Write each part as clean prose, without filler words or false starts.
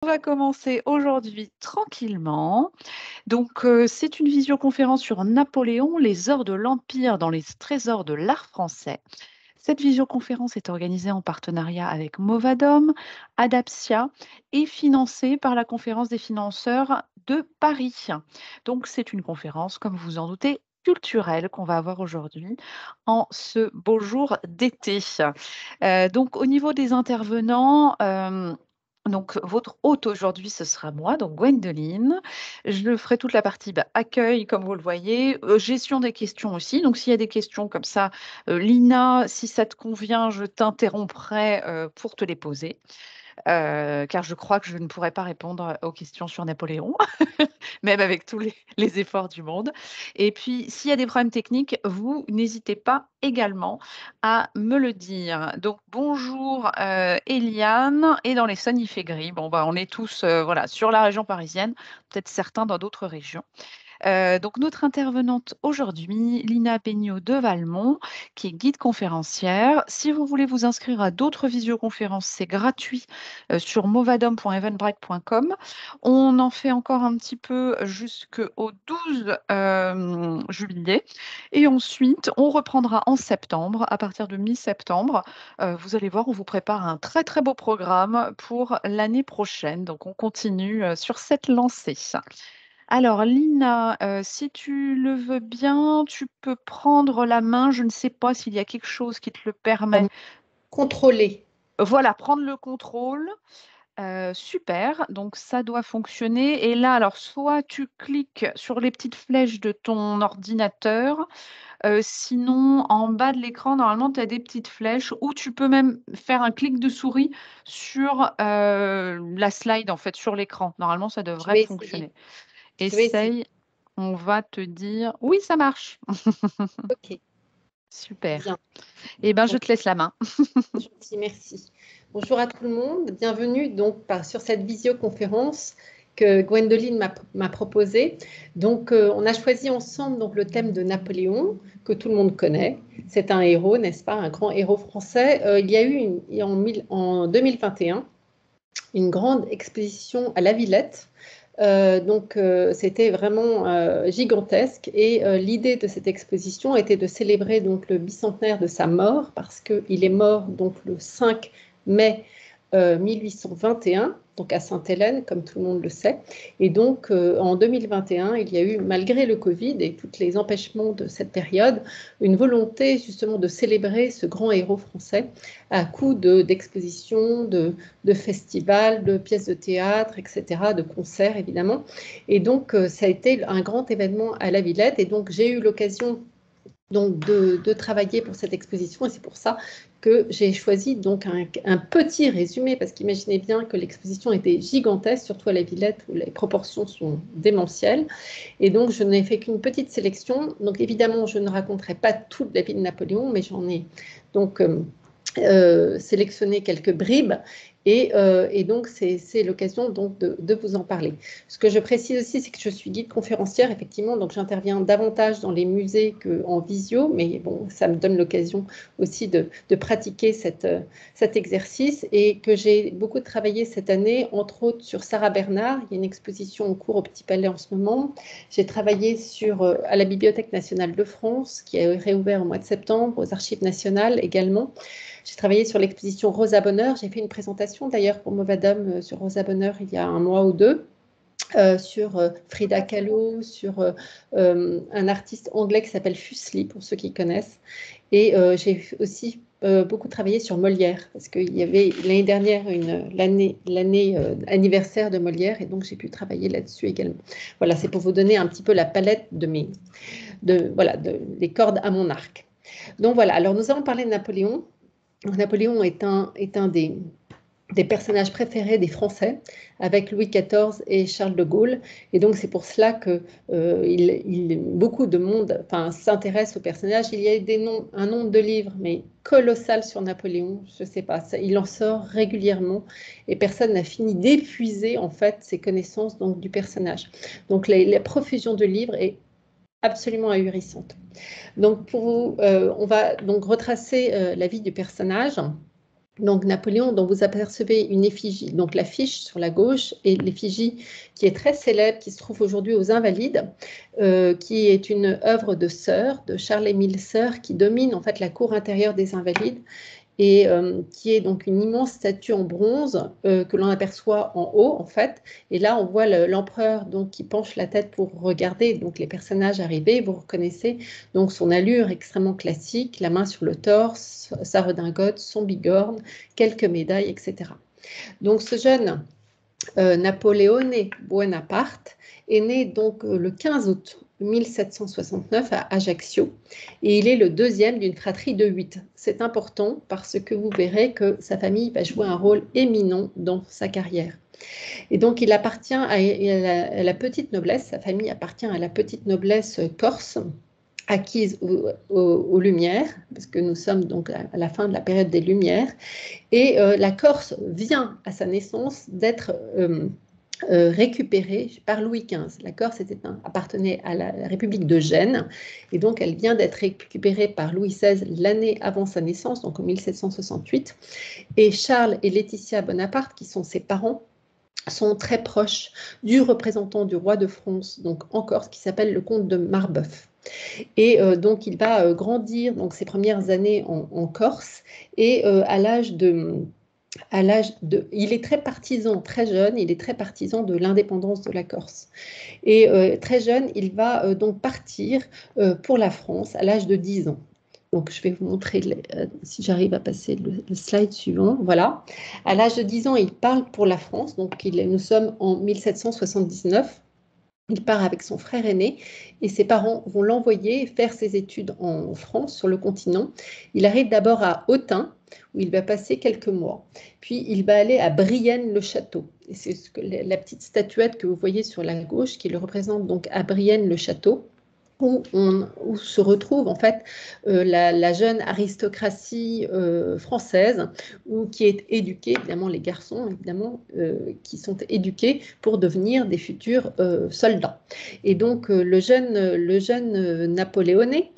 On va commencer aujourd'hui tranquillement. Donc, c'est une visioconférence sur Napoléon, les ors de l'Empire dans les trésors de l'art français. Cette visioconférence est organisée en partenariat avec Movadom, Adapsia et financée par la Conférence des financeurs de Paris. Donc, c'est une conférence, comme vous en doutez, culturelle qu'on va avoir aujourd'hui en ce beau jour d'été. Donc, au niveau des intervenants, donc, votre hôte aujourd'hui, ce sera moi, donc Gwendoline. Je ferai toute la partie accueil, comme vous le voyez, gestion des questions aussi. Donc, s'il y a des questions comme ça, Lina, si ça te convient, je t'interromprai pour te les poser, car je crois que je ne pourrai pas répondre aux questions sur Napoléon, même avec tous les efforts du monde. Et puis, s'il y a des problèmes techniques, vous n'hésitez pas également à me le dire. Donc, bonjour Eliane. Et dans l'Essonne, il fait gris. Bon, bah, on est tous voilà, sur la région parisienne, peut-être certains dans d'autres régions. Donc, notre intervenante aujourd'hui, Lina Peignot de Valmont, qui est guide conférencière. Si vous voulez vous inscrire à d'autres visioconférences, c'est gratuit sur movadom.eventbrite.com. On en fait encore un petit peu jusqu'au 12 juillet. Et ensuite, on reprendra en septembre, à partir de mi-septembre. Vous allez voir, on vous prépare un très, très beau programme pour l'année prochaine. Donc, on continue sur cette lancée. Alors, Lina, si tu le veux bien, tu peux prendre la main. Je ne sais pas s'il y a quelque chose qui te le permet. Contrôler. Voilà, prendre le contrôle. Super, donc ça doit fonctionner. Et là, alors, soit tu cliques sur les petites flèches de ton ordinateur, sinon, en bas de l'écran, normalement, tu as des petites flèches où tu peux même faire un clic de souris sur la slide, en fait, sur l'écran. Normalement, ça Je devrait vais essayer. fonctionner. Je vais essayer. Essaye. On va te dire oui, ça marche. Ok, Super. bien. Eh bien, je Donc, te laisse la main. gentil, merci. Bonjour à tout le monde. Bienvenue donc sur cette visioconférence que Gwendoline m'a proposée. Donc, on a choisi ensemble donc, le thème de Napoléon, que tout le monde connaît. C'est un héros, n'est-ce pas? Un grand héros français. Il y a eu en 2021 une grande exposition à la Villette. C'était vraiment gigantesque et l'idée de cette exposition était de célébrer donc le bicentenaire de sa mort parce qu'il est mort donc le 5 mai 1821, donc à Sainte-Hélène, comme tout le monde le sait. Et donc, en 2021, il y a eu, malgré le Covid et tous les empêchements de cette période, une volonté justement de célébrer ce grand héros français à coup d'expositions, de festivals, de pièces de théâtre, etc., de concerts, évidemment. Et donc, ça a été un grand événement à la Villette. Et donc, j'ai eu l'occasion donc de travailler pour cette exposition et c'est pour ça que j'ai choisi donc un petit résumé parce qu'imaginez bien que l'exposition était gigantesque, surtout à la Villette où les proportions sont démentielles et donc je n'ai fait qu'une petite sélection. Donc évidemment je ne raconterai pas toute la vie de Napoléon mais j'en ai donc sélectionné quelques bribes et donc c'est l'occasion donc de vous en parler. Ce que je précise aussi, c'est que je suis guide conférencière, effectivement, donc j'interviens davantage dans les musées qu'en visio, mais bon, ça me donne l'occasion aussi de pratiquer cet exercice et que j'ai beaucoup travaillé cette année, entre autres sur Sarah Bernard. Il y a une exposition en cours au Petit Palais en ce moment. J'ai travaillé à la Bibliothèque nationale de France, qui a réouvert au mois de septembre, aux Archives nationales également. J'ai travaillé sur l'exposition Rosa Bonheur. J'ai fait une présentation d'ailleurs pour Movadom sur Rosa Bonheur il y a un mois ou deux. Sur Frida Kahlo, sur un artiste anglais qui s'appelle Fuseli, pour ceux qui connaissent. Et j'ai aussi beaucoup travaillé sur Molière, parce qu'il y avait l'année dernière l'année anniversaire de Molière, et donc j'ai pu travailler là-dessus également. Voilà, c'est pour vous donner un petit peu la palette des cordes à mon arc. Donc voilà, alors nous allons parler de Napoléon. Napoléon est un des personnages préférés des Français, avec Louis XIV et Charles de Gaulle. Et donc, c'est pour cela que beaucoup de monde s'intéresse au personnage. Il y a un nombre de livres, mais colossal sur Napoléon. Je ne sais pas, il en sort régulièrement et personne n'a fini d'épuiser, en fait, ses connaissances donc, du personnage. Donc, la profusion de livres est absolument ahurissante. Donc, on va donc retracer la vie du personnage. Donc Napoléon, dont vous apercevez une effigie, donc l'affiche sur la gauche, et l'effigie qui est très célèbre, qui se trouve aujourd'hui aux Invalides, qui est une œuvre de Sœur, de Charles-Émile Sœur, qui domine en fait la cour intérieure des Invalides, et qui est donc une immense statue en bronze que l'on aperçoit en haut en fait. Et là, on voit l'empereur donc qui penche la tête pour regarder donc les personnages arriver. Vous reconnaissez donc son allure extrêmement classique, la main sur le torse, sa redingote, son bigorne, quelques médailles, etc. Donc ce jeune Napoleone Bonaparte est né donc le 15 août 1769 à Ajaccio et il est le deuxième d'une fratrie de 8. C'est important parce que vous verrez que sa famille va jouer un rôle éminent dans sa carrière. Et donc il appartient à la petite noblesse, sa famille appartient à la petite noblesse corse, acquise aux Lumières, parce que nous sommes donc à la fin de la période des Lumières, et la Corse vient à sa naissance d'être récupérée par Louis XV. La Corse appartenait à la République de Gênes, et donc elle vient d'être récupérée par Louis XVI l'année avant sa naissance, donc en 1768, et Charles et Laetitia Bonaparte, qui sont ses parents, sont très proches du représentant du roi de France, donc en Corse, qui s'appelle le comte de Marbeuf. Et donc il va grandir donc ses premières années en Corse, et il est très partisan, très jeune, il est très partisan de l'indépendance de la Corse. Et très jeune, il va donc partir pour la France à l'âge de 10 ans. Donc, je vais vous montrer, si j'arrive à passer le slide suivant. Voilà. À l'âge de 10 ans, il parle pour la France. Donc, nous sommes en 1779. Il part avec son frère aîné et ses parents vont l'envoyer faire ses études en France, sur le continent. Il arrive d'abord à Autun, où il va passer quelques mois. Puis il va aller à Brienne-le-Château. Et c'est la petite statuette que vous voyez sur la gauche qui le représente donc à Brienne-le-Château, où se retrouve en fait la jeune aristocratie française, qui est éduquée, évidemment les garçons, évidemment, qui sont éduqués pour devenir des futurs soldats. Et donc le jeune Napoléoné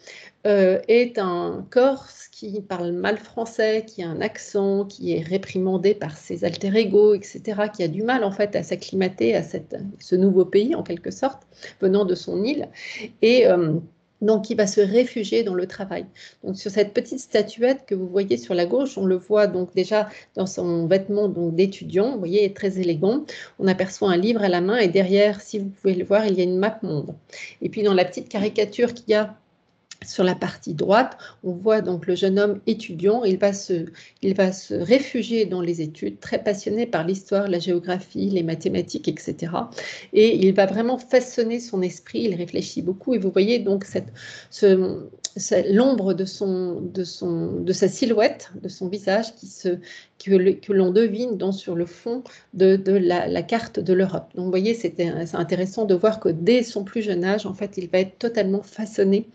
est un Corse qui parle mal français, qui a un accent, qui est réprimandé par ses alter ego, etc., qui a du mal en fait à s'acclimater à ce nouveau pays en quelque sorte, venant de son île, et donc il va se réfugier dans le travail. Donc sur cette petite statuette que vous voyez sur la gauche, on le voit donc déjà dans son vêtement d'étudiant, vous voyez, il est très élégant. On aperçoit un livre à la main et derrière, si vous pouvez le voir, il y a une map monde. Et puis dans la petite caricature qu'il y a sur la partie droite, on voit donc le jeune homme étudiant. Il va se réfugier dans les études, très passionné par l'histoire, la géographie, les mathématiques, etc. Et il va vraiment façonner son esprit, il réfléchit beaucoup. Et vous voyez donc l'ombre de sa silhouette, de son visage, que l'on devine sur le fond de la carte de l'Europe. Donc vous voyez, c'est intéressant de voir que dès son plus jeune âge, en fait, il va être totalement façonné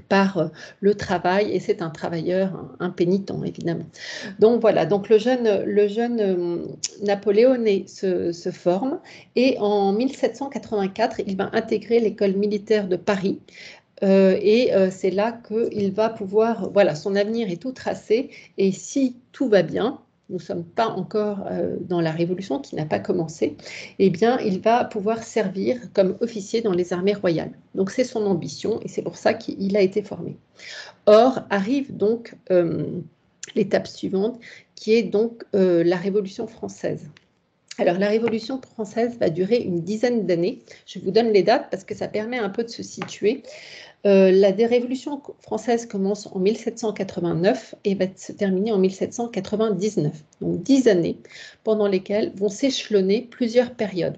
par le travail, et c'est un travailleur impénitent, évidemment. Donc voilà, donc le jeune Napoléoné se forme, et en 1784, il va intégrer l'école militaire de Paris, et c'est là qu'il va pouvoir, voilà, son avenir est tout tracé, et si tout va bien, nous ne sommes pas encore dans la Révolution qui n'a pas commencé, eh bien, il va pouvoir servir comme officier dans les armées royales. Donc, c'est son ambition et c'est pour ça qu'il a été formé. Or, arrive donc l'étape suivante, qui est donc la Révolution française. Alors, la Révolution française va durer une dizaine d'années. Je vous donne les dates parce que ça permet un peu de se situer. La Révolution française commence en 1789 et va se terminer en 1799. Donc 10 années pendant lesquelles vont s'échelonner plusieurs périodes.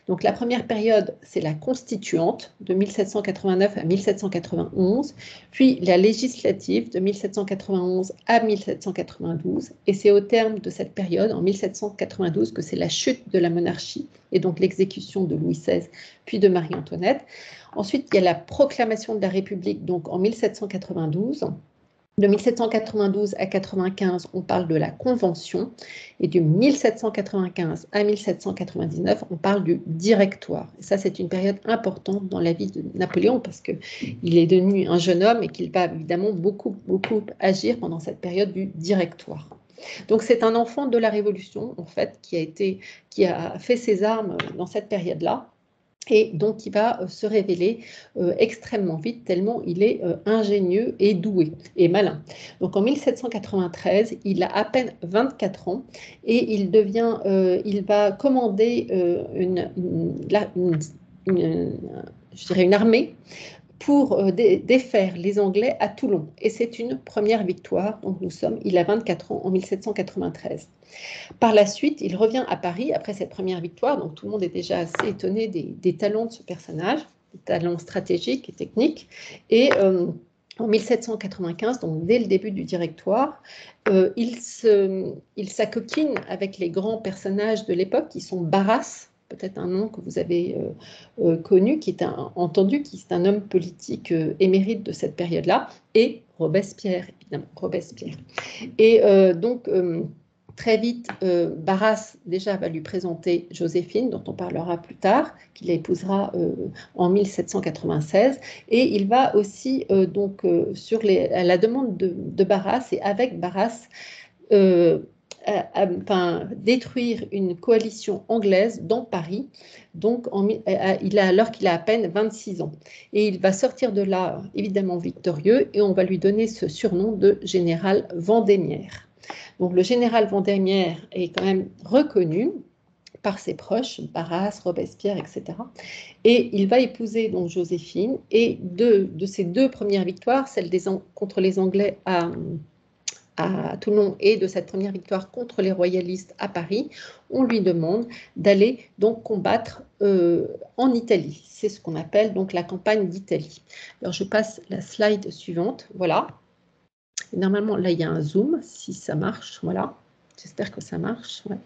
Donc la première période, c'est la constituante de 1789 à 1791, puis la législative de 1791 à 1792, et c'est au terme de cette période, en 1792, que c'est la chute de la monarchie et donc l'exécution de Louis XVI puis de Marie-Antoinette. Ensuite, il y a la proclamation de la République, donc en 1792. De 1792 à 95, on parle de la Convention, et de 1795 à 1799, on parle du Directoire. Et ça, c'est une période importante dans la vie de Napoléon parce qu'il est devenu un jeune homme et qu'il va évidemment beaucoup agir pendant cette période du Directoire. Donc c'est un enfant de la Révolution, en fait, qui a fait ses armes dans cette période-là. Et donc, il va se révéler extrêmement vite, tellement il est ingénieux et doué et malin. Donc, en 1793, il a à peine 24 ans et il va commander je dirais une armée pour défaire les Anglais à Toulon. Et c'est une première victoire. Donc, il a 24 ans en 1793. Par la suite, il revient à Paris après cette première victoire, donc tout le monde est déjà assez étonné des talents de ce personnage, des talents stratégiques et techniques. Et en 1795, donc dès le début du Directoire, il s'acoquine avec les grands personnages de l'époque qui sont Barras, peut-être un nom que vous avez connu, qui est un homme politique émérite de cette période-là, et Robespierre, évidemment, Robespierre. Et donc, très vite, Barras déjà va lui présenter Joséphine, dont on parlera plus tard, qu'il épousera en 1796. Et il va aussi, à la demande de Barras et avec Barras, détruire une coalition anglaise dans Paris, donc alors qu'il a à peine 26 ans. Et il va sortir de là, évidemment victorieux, et on va lui donner ce surnom de général Vendémiaire. Donc le général Vendémiaire est quand même reconnu par ses proches, Barras, Robespierre, etc. Et il va épouser donc Joséphine, et de ses deux premières victoires, celle contre les Anglais à Toulon et de cette première victoire contre les royalistes à Paris, on lui demande d'aller donc combattre en Italie. C'est ce qu'on appelle donc la campagne d'Italie. Alors je passe la slide suivante, voilà. Et normalement, là, il y a un zoom, si ça marche, voilà. J'espère que ça marche. Ouais.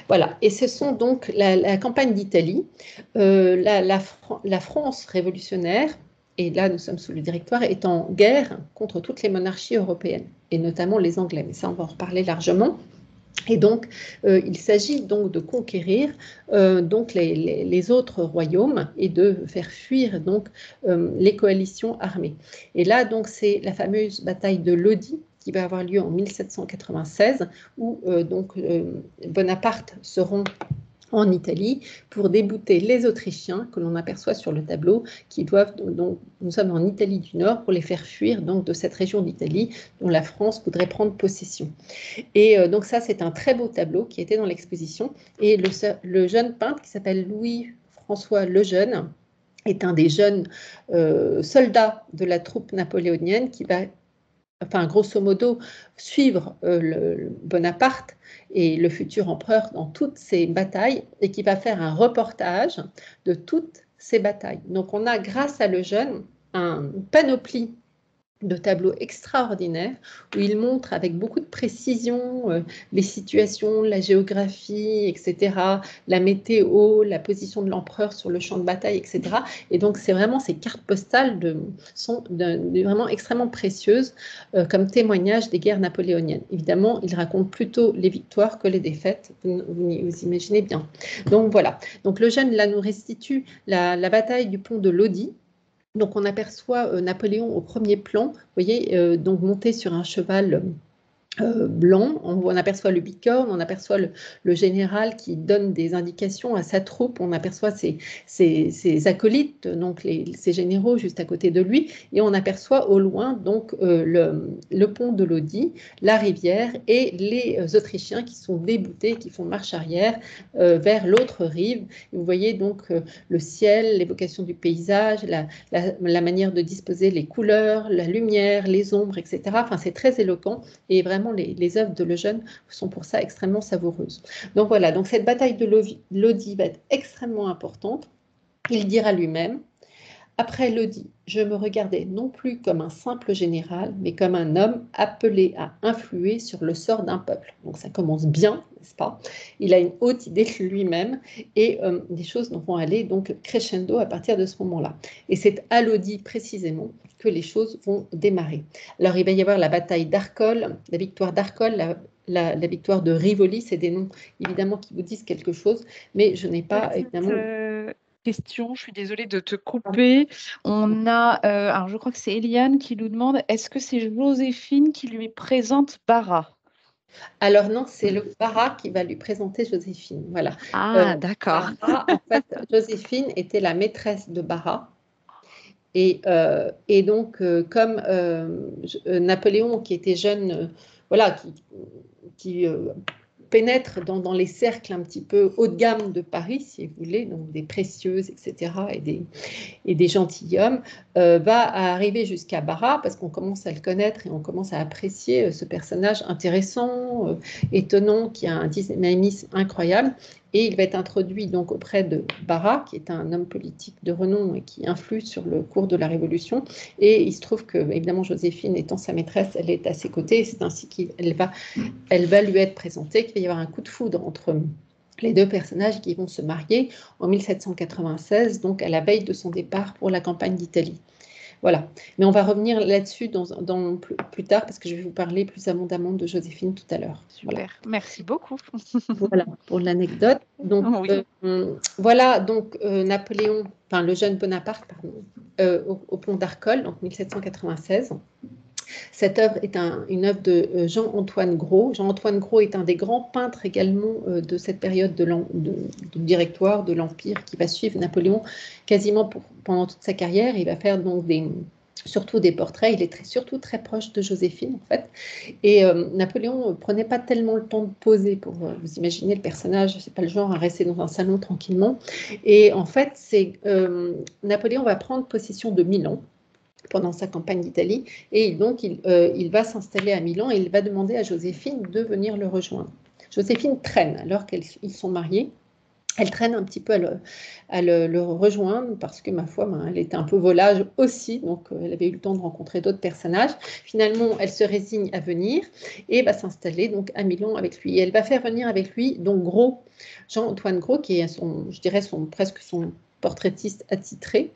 Voilà, et ce sont donc la campagne d'Italie, la France révolutionnaire, et là nous sommes sous le Directoire, est en guerre contre toutes les monarchies européennes, et notamment les Anglais, mais ça on va en reparler largement. Et donc, il s'agit donc de conquérir donc les autres royaumes et de faire fuir donc les coalitions armées. Et là, donc, c'est la fameuse bataille de Lodi qui va avoir lieu en 1796, où Bonaparte se rend en Italie pour débouter les Autrichiens que l'on aperçoit sur le tableau, qui doivent donc, nous sommes en Italie du Nord, pour les faire fuir donc de cette région d'Italie dont la France voudrait prendre possession. Et donc ça, c'est un très beau tableau qui était dans l'exposition. Et le jeune peintre qui s'appelle Louis-François Lejeune est un des jeunes soldats de la troupe napoléonienne qui va, enfin grosso modo, suivre Bonaparte et le futur empereur dans toutes ces batailles et qui va faire un reportage de toutes ces batailles. Donc on a, grâce à Lejeune, un panoplie de tableaux extraordinaires où il montre avec beaucoup de précision les situations, la géographie, etc., la météo, la position de l'empereur sur le champ de bataille, etc. Et donc, c'est vraiment ces cartes postales sont vraiment extrêmement précieuses comme témoignage des guerres napoléoniennes. Évidemment, il raconte plutôt les victoires que les défaites, vous imaginez bien. Donc, voilà. Donc, Lejeune, là, nous restitue la bataille du pont de Lodi. Donc, on aperçoit Napoléon au premier plan, vous voyez, donc monté sur un cheval blanc, on aperçoit le bicorne, on aperçoit le général qui donne des indications à sa troupe, on aperçoit ses acolytes, donc ses généraux juste à côté de lui, et on aperçoit au loin donc le pont de Lodi, la rivière et les Autrichiens qui sont déboutés, qui font marche arrière vers l'autre rive. Et vous voyez donc le ciel, l'évocation du paysage, la manière de disposer les couleurs, la lumière, les ombres, etc. Enfin, c'est très éloquent et vraiment les œuvres de Lejeune sont pour ça extrêmement savoureuses. Donc voilà, donc cette bataille de Lodi va être extrêmement importante. Il dira lui-même: après Lodi, je me regardais non plus comme un simple général, mais comme un homme appelé à influer sur le sort d'un peuple. Donc ça commence bien, n'est-ce pas? Il a une haute idée de lui-même et des choses vont aller donc crescendo à partir de ce moment-là. Et c'est à Lodi précisément que les choses vont démarrer. Alors il va y avoir la bataille d'Arcole, la victoire d'Arcole, la victoire de Rivoli, c'est des noms évidemment qui vous disent quelque chose, mais je n'ai pas évidemment... Question, je suis désolée de te couper. On a, alors je crois que c'est Eliane qui nous demande, est-ce que c'est Joséphine qui lui présente Bara? Alors non, c'est le Barras qui va lui présenter Joséphine. Voilà. Ah, d'accord. Barras, en fait, Joséphine était la maîtresse de Barras. Et donc, comme Napoléon, qui était jeune, voilà, qui pénètre dans les cercles un petit peu haut de gamme de Paris, si vous voulez, donc des précieuses, etc., et des gentilshommes, va arriver jusqu'à Barras parce qu'on commence à le connaître et on commence à apprécier ce personnage intéressant, étonnant, qui a un dynamisme incroyable. Et il va être introduit donc auprès de Barras, qui est un homme politique de renom et qui influe sur le cours de la Révolution. Et il se trouve que, évidemment, Joséphine étant sa maîtresse, elle est à ses côtés. C'est ainsi elle va lui être présentée, qu'il va y avoir un coup de foudre entre les deux personnages qui vont se marier en 1796, donc à la veille de son départ pour la campagne d'Italie. Voilà. Mais on va revenir là-dessus plus tard parce que je vais vous parler plus abondamment de Joséphine tout à l'heure. Voilà. Super, merci beaucoup. Voilà pour l'anecdote. Donc, Oui. voilà, donc Napoléon, enfin le jeune Bonaparte, pardon, au pont d'Arcole, donc 1796. Cette œuvre est une œuvre de Jean-Antoine Gros. Jean-Antoine Gros est un des grands peintres également de cette période du Directoire, de l'Empire, qui va suivre Napoléon quasiment pendant toute sa carrière. Il va faire donc surtout des portraits. Il est surtout très proche de Joséphine, en fait. Et Napoléon ne prenait pas tellement le temps de poser pour, vous imaginez, le personnage, c'est pas le genre à rester dans un salon tranquillement. Et en fait, Napoléon va prendre possession de Milan pendant sa campagne d'Italie, et donc il va s'installer à Milan et il va demander à Joséphine de venir le rejoindre. Joséphine traîne alors qu'ils sont mariés. Elle traîne un petit peu à le rejoindre parce que, ma foi, elle était un peu volage aussi, donc elle avait eu le temps de rencontrer d'autres personnages. Finalement, elle se résigne à venir et va s'installer donc à Milan avec lui. Et elle va faire venir avec lui donc Gros, Jean-Antoine Gros, qui est je dirais presque son portraitiste attitré,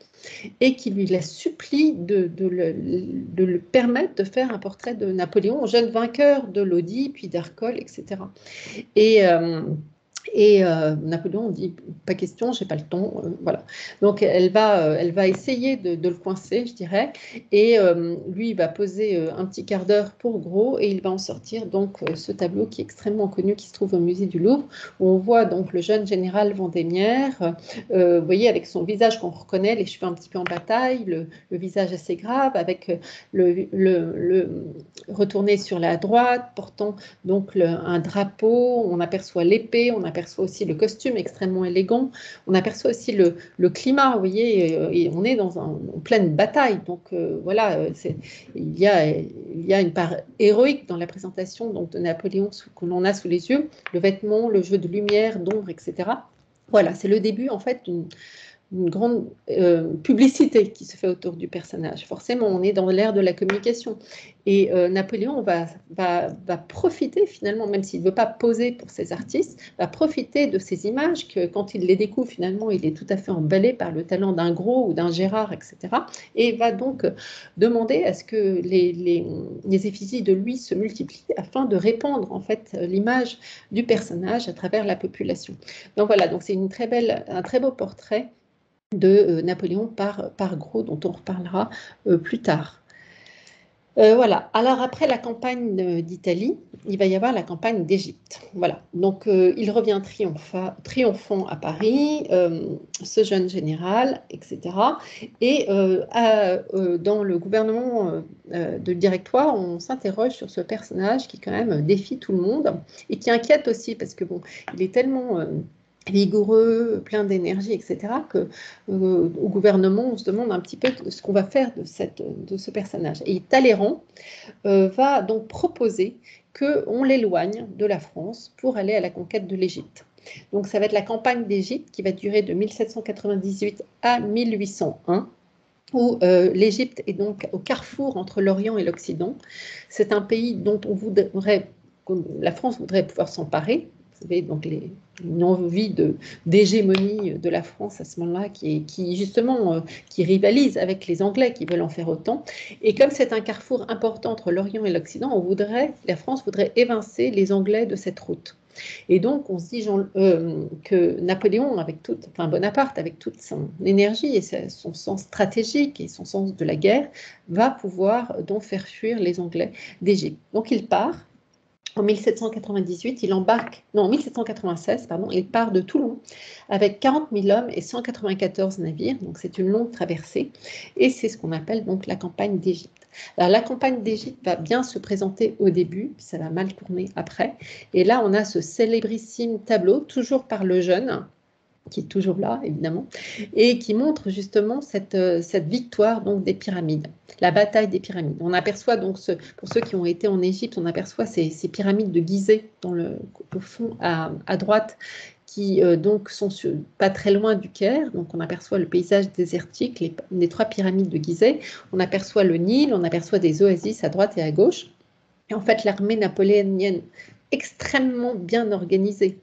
et qui lui la supplie de le permettre de faire un portrait de Napoléon, jeune vainqueur de Lodi, puis d'Arcole, etc. Et Napoléon dit pas question, j'ai pas le temps, voilà. Donc elle va essayer de le coincer, je dirais, et lui il va poser un petit quart d'heure pour Gros et il va en sortir donc ce tableau qui est extrêmement connu, qui se trouve au musée du Louvre, où on voit donc le jeune général Vendémiaire, vous voyez, avec son visage qu'on reconnaît, les cheveux un petit peu en bataille, le visage assez grave, avec le retourné sur la droite, portant donc un drapeau, on aperçoit l'épée, on aperçoit aussi le costume extrêmement élégant, on aperçoit aussi le climat, vous voyez, et on est en pleine bataille, donc voilà, il y a une part héroïque dans la présentation donc, de Napoléon que l'on a sous les yeux, le vêtement, le jeu de lumière, d'ombre, etc. Voilà, c'est le début en fait une grande publicité qui se fait autour du personnage. Forcément, on est dans l'ère de la communication. Et Napoléon va profiter finalement, même s'il ne veut pas poser pour ses artistes, va profiter de ces images que quand il les découvre, finalement, il est tout à fait emballé par le talent d'un Gros ou d'un Gérard, etc. Et va donc demander à ce que les effigies de lui se multiplient afin de répandre en fait l'image du personnage à travers la population. Donc voilà, donc c'est un très beau portrait de Napoléon par Gros, dont on reparlera plus tard. Voilà. Alors après la campagne d'Italie, il va y avoir la campagne d'Égypte. Voilà. Donc il revient triomphant à Paris, ce jeune général, etc. Et dans le gouvernement de Directoire, on s'interroge sur ce personnage qui quand même défie tout le monde et qui inquiète aussi parce que bon, il est tellement vigoureux, plein d'énergie, etc., au gouvernement, on se demande un petit peu ce qu'on va faire de ce personnage. Et Talleyrand va donc proposer qu'on l'éloigne de la France pour aller à la conquête de l'Égypte. Donc ça va être la campagne d'Égypte qui va durer de 1798 à 1801, où l'Égypte est donc au carrefour entre l'Orient et l'Occident. C'est un pays dont la France voudrait pouvoir s'emparer. Vous savez, donc une envie d'hégémonie de la France à ce moment-là qui justement qui rivalise avec les Anglais qui veulent en faire autant. Et comme c'est un carrefour important entre l'Orient et l'Occident, la France voudrait évincer les Anglais de cette route. Et donc, on se dit que Napoléon, Bonaparte, avec toute son énergie et son sens stratégique et son sens de la guerre, va pouvoir donc faire fuir les Anglais d'Égypte. Donc, il part En 1798, il embarque, non, en 1796, pardon, il part de Toulon avec 40 000 hommes et 194 navires. Donc, c'est une longue traversée et c'est ce qu'on appelle donc la campagne d'Égypte. Alors, la campagne d'Égypte va bien se présenter au début, puis ça va mal tourner après. Et là, on a ce célébrissime tableau, toujours par Lejeune, qui est toujours là, évidemment, et qui montre justement cette victoire donc, des pyramides, la bataille des pyramides. On aperçoit donc, pour ceux qui ont été en Égypte, on aperçoit ces pyramides de Gizeh au fond à droite, qui donc sont pas très loin du Caire. Donc on aperçoit le paysage désertique, les 3 pyramides de Gizeh. On aperçoit le Nil, on aperçoit des oasis à droite et à gauche. Et en fait, l'armée napoléonienne, extrêmement bien organisée,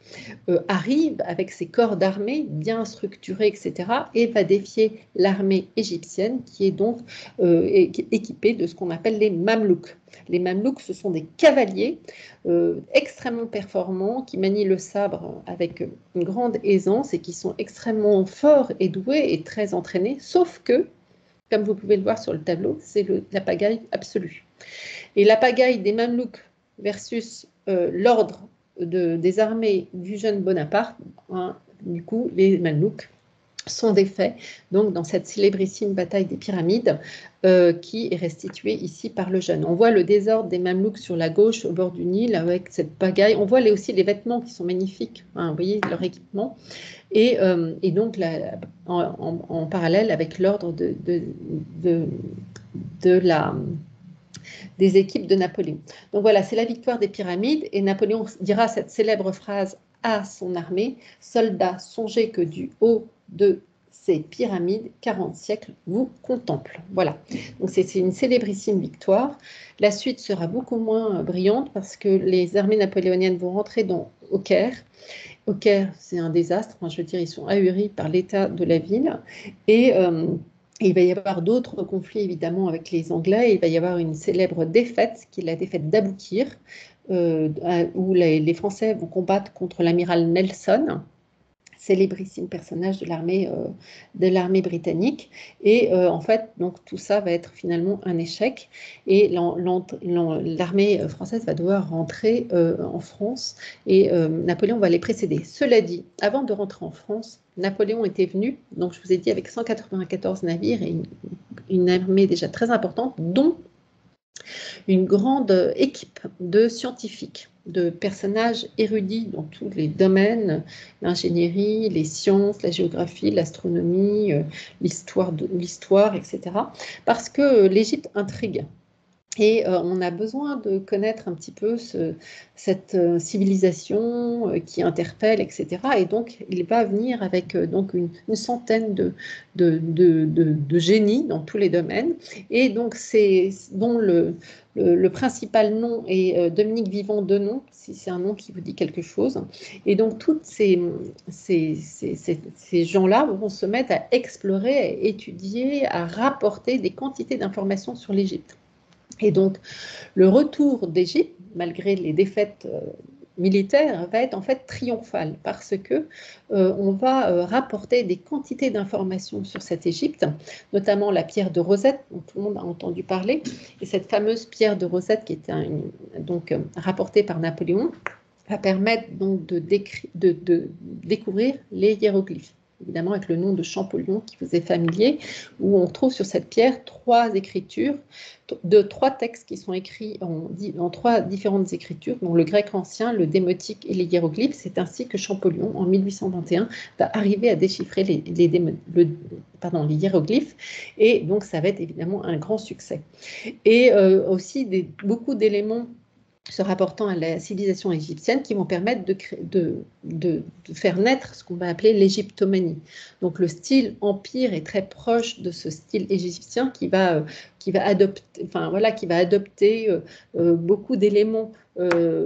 arrive avec ses corps d'armée bien structurés, etc., et va défier l'armée égyptienne qui est donc équipée de ce qu'on appelle les Mamelouks. Les Mamelouks, ce sont des cavaliers extrêmement performants qui manient le sabre avec une grande aisance et qui sont extrêmement forts et doués et très entraînés, sauf que, comme vous pouvez le voir sur le tableau, c'est la pagaille absolue. Et la pagaille des Mamelouks versus l'ordre des armées du jeune Bonaparte, hein, du coup, les Mamelouks sont défaits donc, dans cette célébrissime bataille des pyramides qui est restituée ici par le jeune. On voit le désordre des Mamelouks sur la gauche au bord du Nil avec cette pagaille. On voit aussi les vêtements qui sont magnifiques, hein, vous voyez leur équipement. Et donc en parallèle avec l'ordre des équipes de Napoléon. Donc voilà, c'est la victoire des pyramides et Napoléon dira cette célèbre phrase à son armée: soldats, songez que du haut de ces pyramides, 40 siècles vous contemplent. Voilà, donc c'est une célébrissime victoire. La suite sera beaucoup moins brillante parce que les armées napoléoniennes vont rentrer au Caire. Au Caire, c'est un désastre, enfin, je veux dire, ils sont ahuris par l'état de la ville et il va y avoir d'autres conflits évidemment avec les Anglais. Il va y avoir une célèbre défaite qui est la défaite d'Aboukir, où les Français vont combattre contre l'amiral Nelson, célébrissime personnage de l'armée britannique. Et en fait, donc, tout ça va être finalement un échec. Et l'armée française va devoir rentrer en France et Napoléon va les précéder. Cela dit, avant de rentrer en France, Napoléon était venu, donc je vous ai dit, avec 194 navires et une armée déjà très importante, dont une grande équipe de scientifiques, de personnages érudits dans tous les domaines, l'ingénierie, les sciences, la géographie, l'astronomie, l'histoire, etc. Parce que l'Égypte intrigue. Et on a besoin de connaître un petit peu cette civilisation qui interpelle, etc. Et donc, il va venir avec donc une centaine de génies dans tous les domaines. Et donc, dont le principal nom est Dominique Vivant Denon, si c'est un nom qui vous dit quelque chose. Et donc, tous ces gens-là vont se mettre à explorer, à étudier, à rapporter des quantités d'informations sur l'Égypte. Et donc, le retour d'Égypte, malgré les défaites militaires, va être en fait triomphal parce que on va rapporter des quantités d'informations sur cette Égypte, notamment la pierre de Rosette, dont tout le monde a entendu parler, et cette fameuse pierre de Rosette qui était donc rapportée par Napoléon, va permettre donc de découvrir les hiéroglyphes, évidemment avec le nom de Champollion qui vous est familier, où on trouve sur cette pierre 3 écritures, 3 textes qui sont écrits en 3 différentes écritures, dont le grec ancien, le démotique et les hiéroglyphes. C'est ainsi que Champollion, en 1821, va arriver à déchiffrer les hiéroglyphes, et donc ça va être évidemment un grand succès. Et aussi beaucoup d'éléments se rapportant à la civilisation égyptienne qui vont permettre de faire naître ce qu'on va appeler l'égyptomanie. Donc le style empire est très proche de ce style égyptien qui va adopter beaucoup d'éléments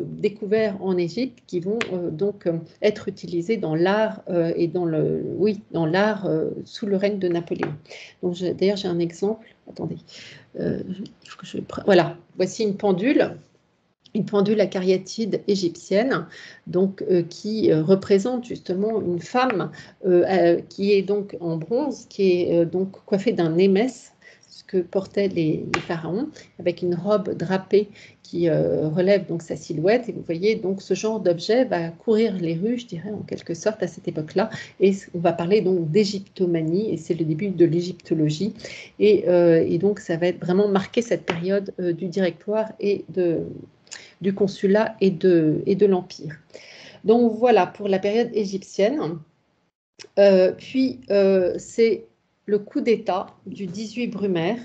découverts en Égypte qui vont donc être utilisés dans l'art et dans l'art sous le règne de Napoléon. Donc d'ailleurs j'ai un exemple. Attendez, voilà, voici une pendule acariatide égyptienne, donc qui représente justement une femme qui est donc en bronze, qui est donc coiffée d'un émesse. ce que portaient les pharaons, avec une robe drapée qui relève donc sa silhouette. Et vous voyez, donc ce genre d'objet va courir les rues, je dirais, en quelque sorte, à cette époque-là. Et on va parler donc d'égyptomanie, et c'est le début de l'égyptologie. Et donc, ça va être vraiment marquer cette période du directoire et du consulat et de l'Empire. Donc, voilà pour la période égyptienne. Puis, c'est le coup d'État du 18 Brumaire.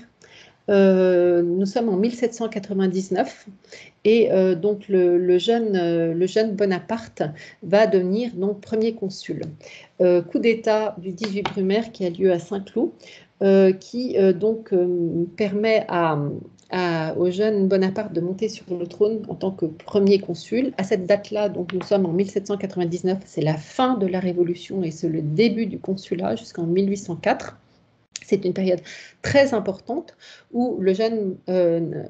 Nous sommes en 1799 et donc le jeune Bonaparte va devenir donc premier consul. Coup d'État du 18 Brumaire qui a lieu à Saint-Cloud, qui donc permet au jeune Bonaparte de monter sur le trône en tant que premier consul. À cette date-là, donc nous sommes en 1799, c'est la fin de la Révolution et c'est le début du consulat jusqu'en 1804. C'est une période très importante où le jeune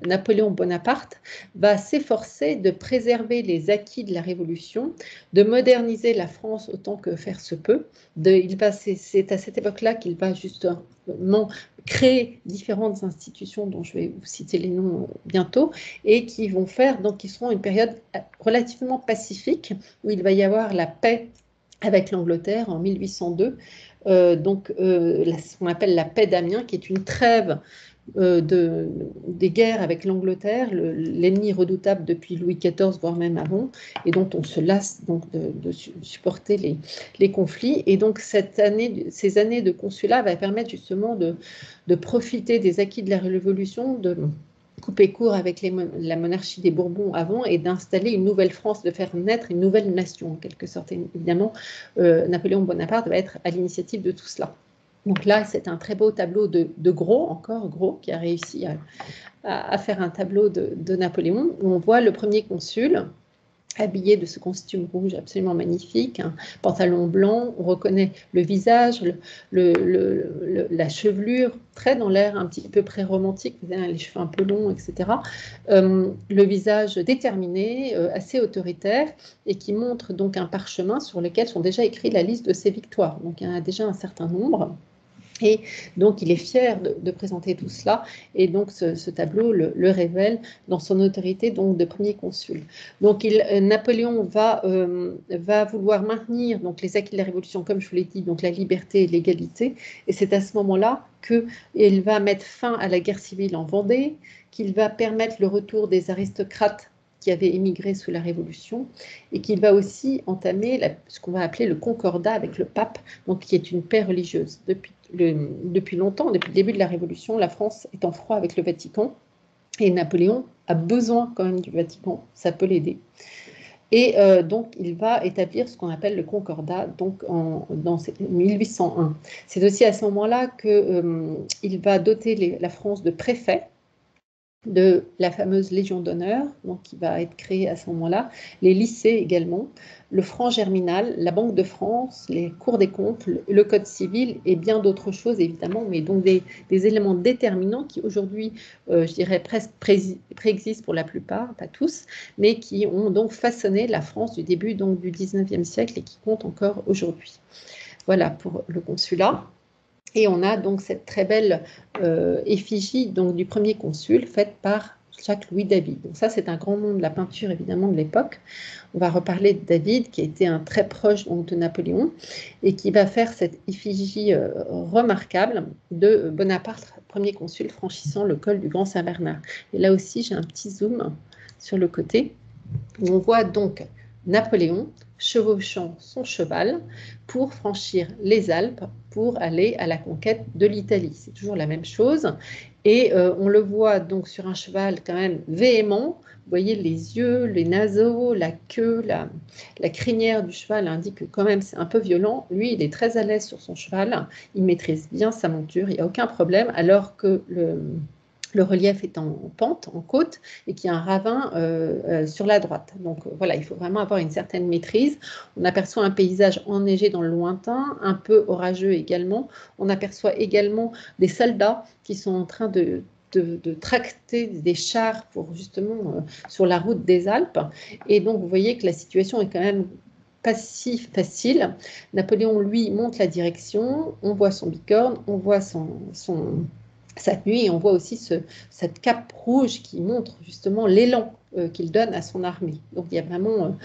Napoléon Bonaparte va s'efforcer de préserver les acquis de la Révolution, de moderniser la France autant que faire se peut. C'est à cette époque-là qu'il va justement créer différentes institutions dont je vais vous citer les noms bientôt et qui vont faire, donc qui seront une période relativement pacifique où il va y avoir la paix avec l'Angleterre en 1802. Ce qu'on appelle la paix d'Amiens, qui est une trêve des guerres avec l'Angleterre, l'ennemi redoutable depuis Louis XIV, voire même avant, et dont on se lasse donc de supporter les conflits. Et donc ces années de consulat va permettre justement de profiter des acquis de la Révolution, de couper court avec la monarchie des Bourbons avant et d'installer une nouvelle France, de faire naître une nouvelle nation en quelque sorte. Et évidemment, Napoléon Bonaparte va être à l'initiative de tout cela. Donc là, c'est un très beau tableau de Gros, encore Gros, qui a réussi à faire un tableau de Napoléon, où on voit le premier consul habillé de ce costume rouge absolument magnifique, un pantalon blanc, on reconnaît le visage, la chevelure, très dans l'air un petit peu pré-romantique, les cheveux un peu longs, etc. Le visage déterminé, assez autoritaire, et qui montre donc un parchemin sur lequel sont déjà écrits la liste de ses victoires. Donc il y en a déjà un certain nombre. Et donc, il est fier de présenter tout cela. Et donc, ce tableau le révèle dans son autorité donc, de premier consul. Donc, Napoléon va vouloir maintenir donc, les acquis de la Révolution, comme je vous l'ai dit, donc la liberté et l'égalité. Et c'est à ce moment-là qu'il va mettre fin à la guerre civile en Vendée, qu'il va permettre le retour des aristocrates qui avaient émigré sous la Révolution, et qu'il va aussi entamer ce qu'on va appeler le concordat avec le pape, donc qui est une paix religieuse. Depuis longtemps, depuis le début de la Révolution, la France est en froid avec le Vatican, et Napoléon a besoin quand même du Vatican, ça peut l'aider. Et donc, il va établir ce qu'on appelle le concordat donc dans 1801. C'est aussi à ce moment-là qu'il va doter la France de préfets, de la fameuse Légion d'honneur, donc qui va être créée à ce moment-là, les lycées également, le franc germinal, la Banque de France, les cours des comptes, le Code civil et bien d'autres choses évidemment, mais donc des éléments déterminants qui aujourd'hui, je dirais presque préexistent pour la plupart, pas tous, mais qui ont donc façonné la France du début donc, du 19e siècle et qui comptent encore aujourd'hui. Voilà pour le consulat. Et on a donc cette très belle effigie donc, du premier consul faite par Jacques-Louis David. Donc ça, c'est un grand nom de la peinture, évidemment, de l'époque. On va reparler de David, qui a été un très proche donc, de Napoléon, et qui va faire cette effigie remarquable de Bonaparte, premier consul, franchissant le col du Grand Saint-Bernard. Et là aussi, j'ai un petit zoom sur le côté, où on voit donc Napoléon chevauchant son cheval pour franchir les Alpes, pour aller à la conquête de l'Italie. C'est toujours la même chose. Et on le voit donc sur un cheval quand même véhément. Vous voyez les yeux, les naseaux, la queue, la crinière du cheval indique que quand même c'est un peu violent. Lui, il est très à l'aise sur son cheval. Il maîtrise bien sa monture, il n'y a aucun problème, alors que le relief est en pente, en côte, et qu'il y a un ravin sur la droite. Donc voilà, il faut vraiment avoir une certaine maîtrise. On aperçoit un paysage enneigé dans le lointain, un peu orageux également. On aperçoit également des soldats qui sont en train de tracter des chars pour justement sur la route des Alpes. Et donc vous voyez que la situation est quand même pas si facile. Napoléon, lui, monte la direction, on voit son bicorne, on voit cette nuit. Et on voit aussi cette cape rouge qui montre justement l'élan qu'il donne à son armée. Donc il y a vraiment,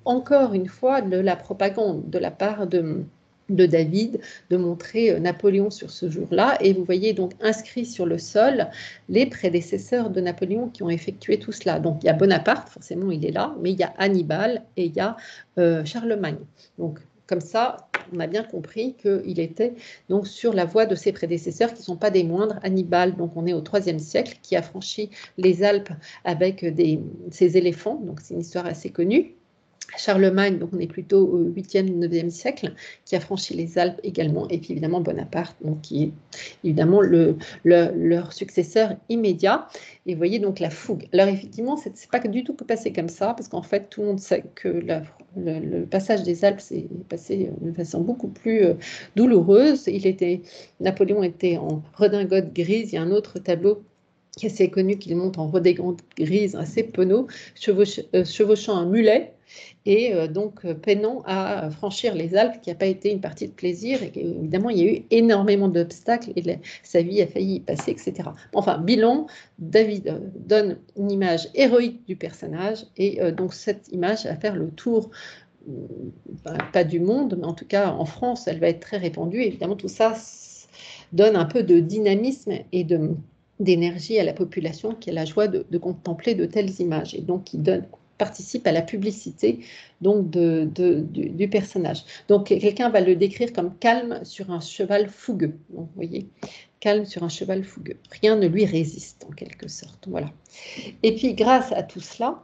encore une fois, de la propagande de la part de David, de montrer Napoléon sur ce jour-là. Et vous voyez donc inscrit sur le sol les prédécesseurs de Napoléon qui ont effectué tout cela. Donc il y a Bonaparte, forcément il est là, mais il y a Hannibal et il y a Charlemagne. Donc comme ça, on a bien compris qu'il était donc sur la voie de ses prédécesseurs qui ne sont pas des moindres. Hannibal, donc on est au IIIe siècle, qui a franchi les Alpes avec ses éléphants, donc c'est une histoire assez connue. Charlemagne, donc on est plutôt au 8e, 9e siècle, qui a franchi les Alpes également, et puis évidemment Bonaparte, donc qui est évidemment leur successeur immédiat. Et vous voyez donc la fougue. Alors effectivement, c'est pas du tout passé comme ça, parce qu'en fait, tout le monde sait que le passage des Alpes s'est passé de façon beaucoup plus douloureuse. Napoléon était en redingote grise. Il y a un autre tableau qui est assez connu qu'il monte en redingote grise, assez penaud, chevauchant un mulet et donc peinant à franchir les Alpes, qui n'a pas été une partie de plaisir. Et évidemment, il y a eu énormément d'obstacles et sa vie a failli y passer, etc. Enfin, bilan, David donne une image héroïque du personnage et donc cette image va faire le tour, pas du monde, mais en tout cas en France, elle va être très répandue. Évidemment, tout ça donne un peu de dynamisme et d'énergie à la population qui a la joie de contempler de telles images. Et donc, qui participe à la publicité donc du personnage. Donc, quelqu'un va le décrire comme calme sur un cheval fougueux. Donc, vous voyez, calme sur un cheval fougueux. Rien ne lui résiste, en quelque sorte. Voilà. Et puis, grâce à tout cela,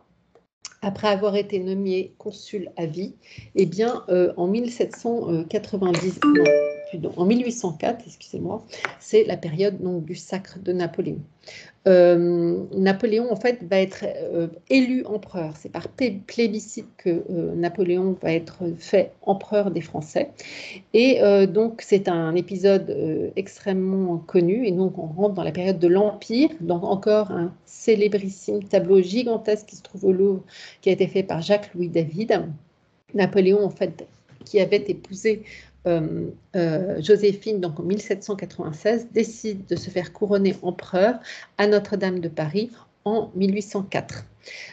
après avoir été nommé consul à vie, eh bien, en 1790, en 1804, excusez-moi, c'est la période donc, du sacre de Napoléon. Napoléon, en fait, va être élu empereur. C'est par plébiscite que Napoléon va être fait empereur des Français. Et donc, c'est un épisode extrêmement connu. Et donc, on rentre dans la période de l'Empire. Donc, encore un célébrissime tableau gigantesque qui se trouve au Louvre, qui a été fait par Jacques-Louis David. Napoléon, en fait, qui avait épousé Joséphine, donc en 1796, décide de se faire couronner empereur à Notre-Dame de Paris en 1804.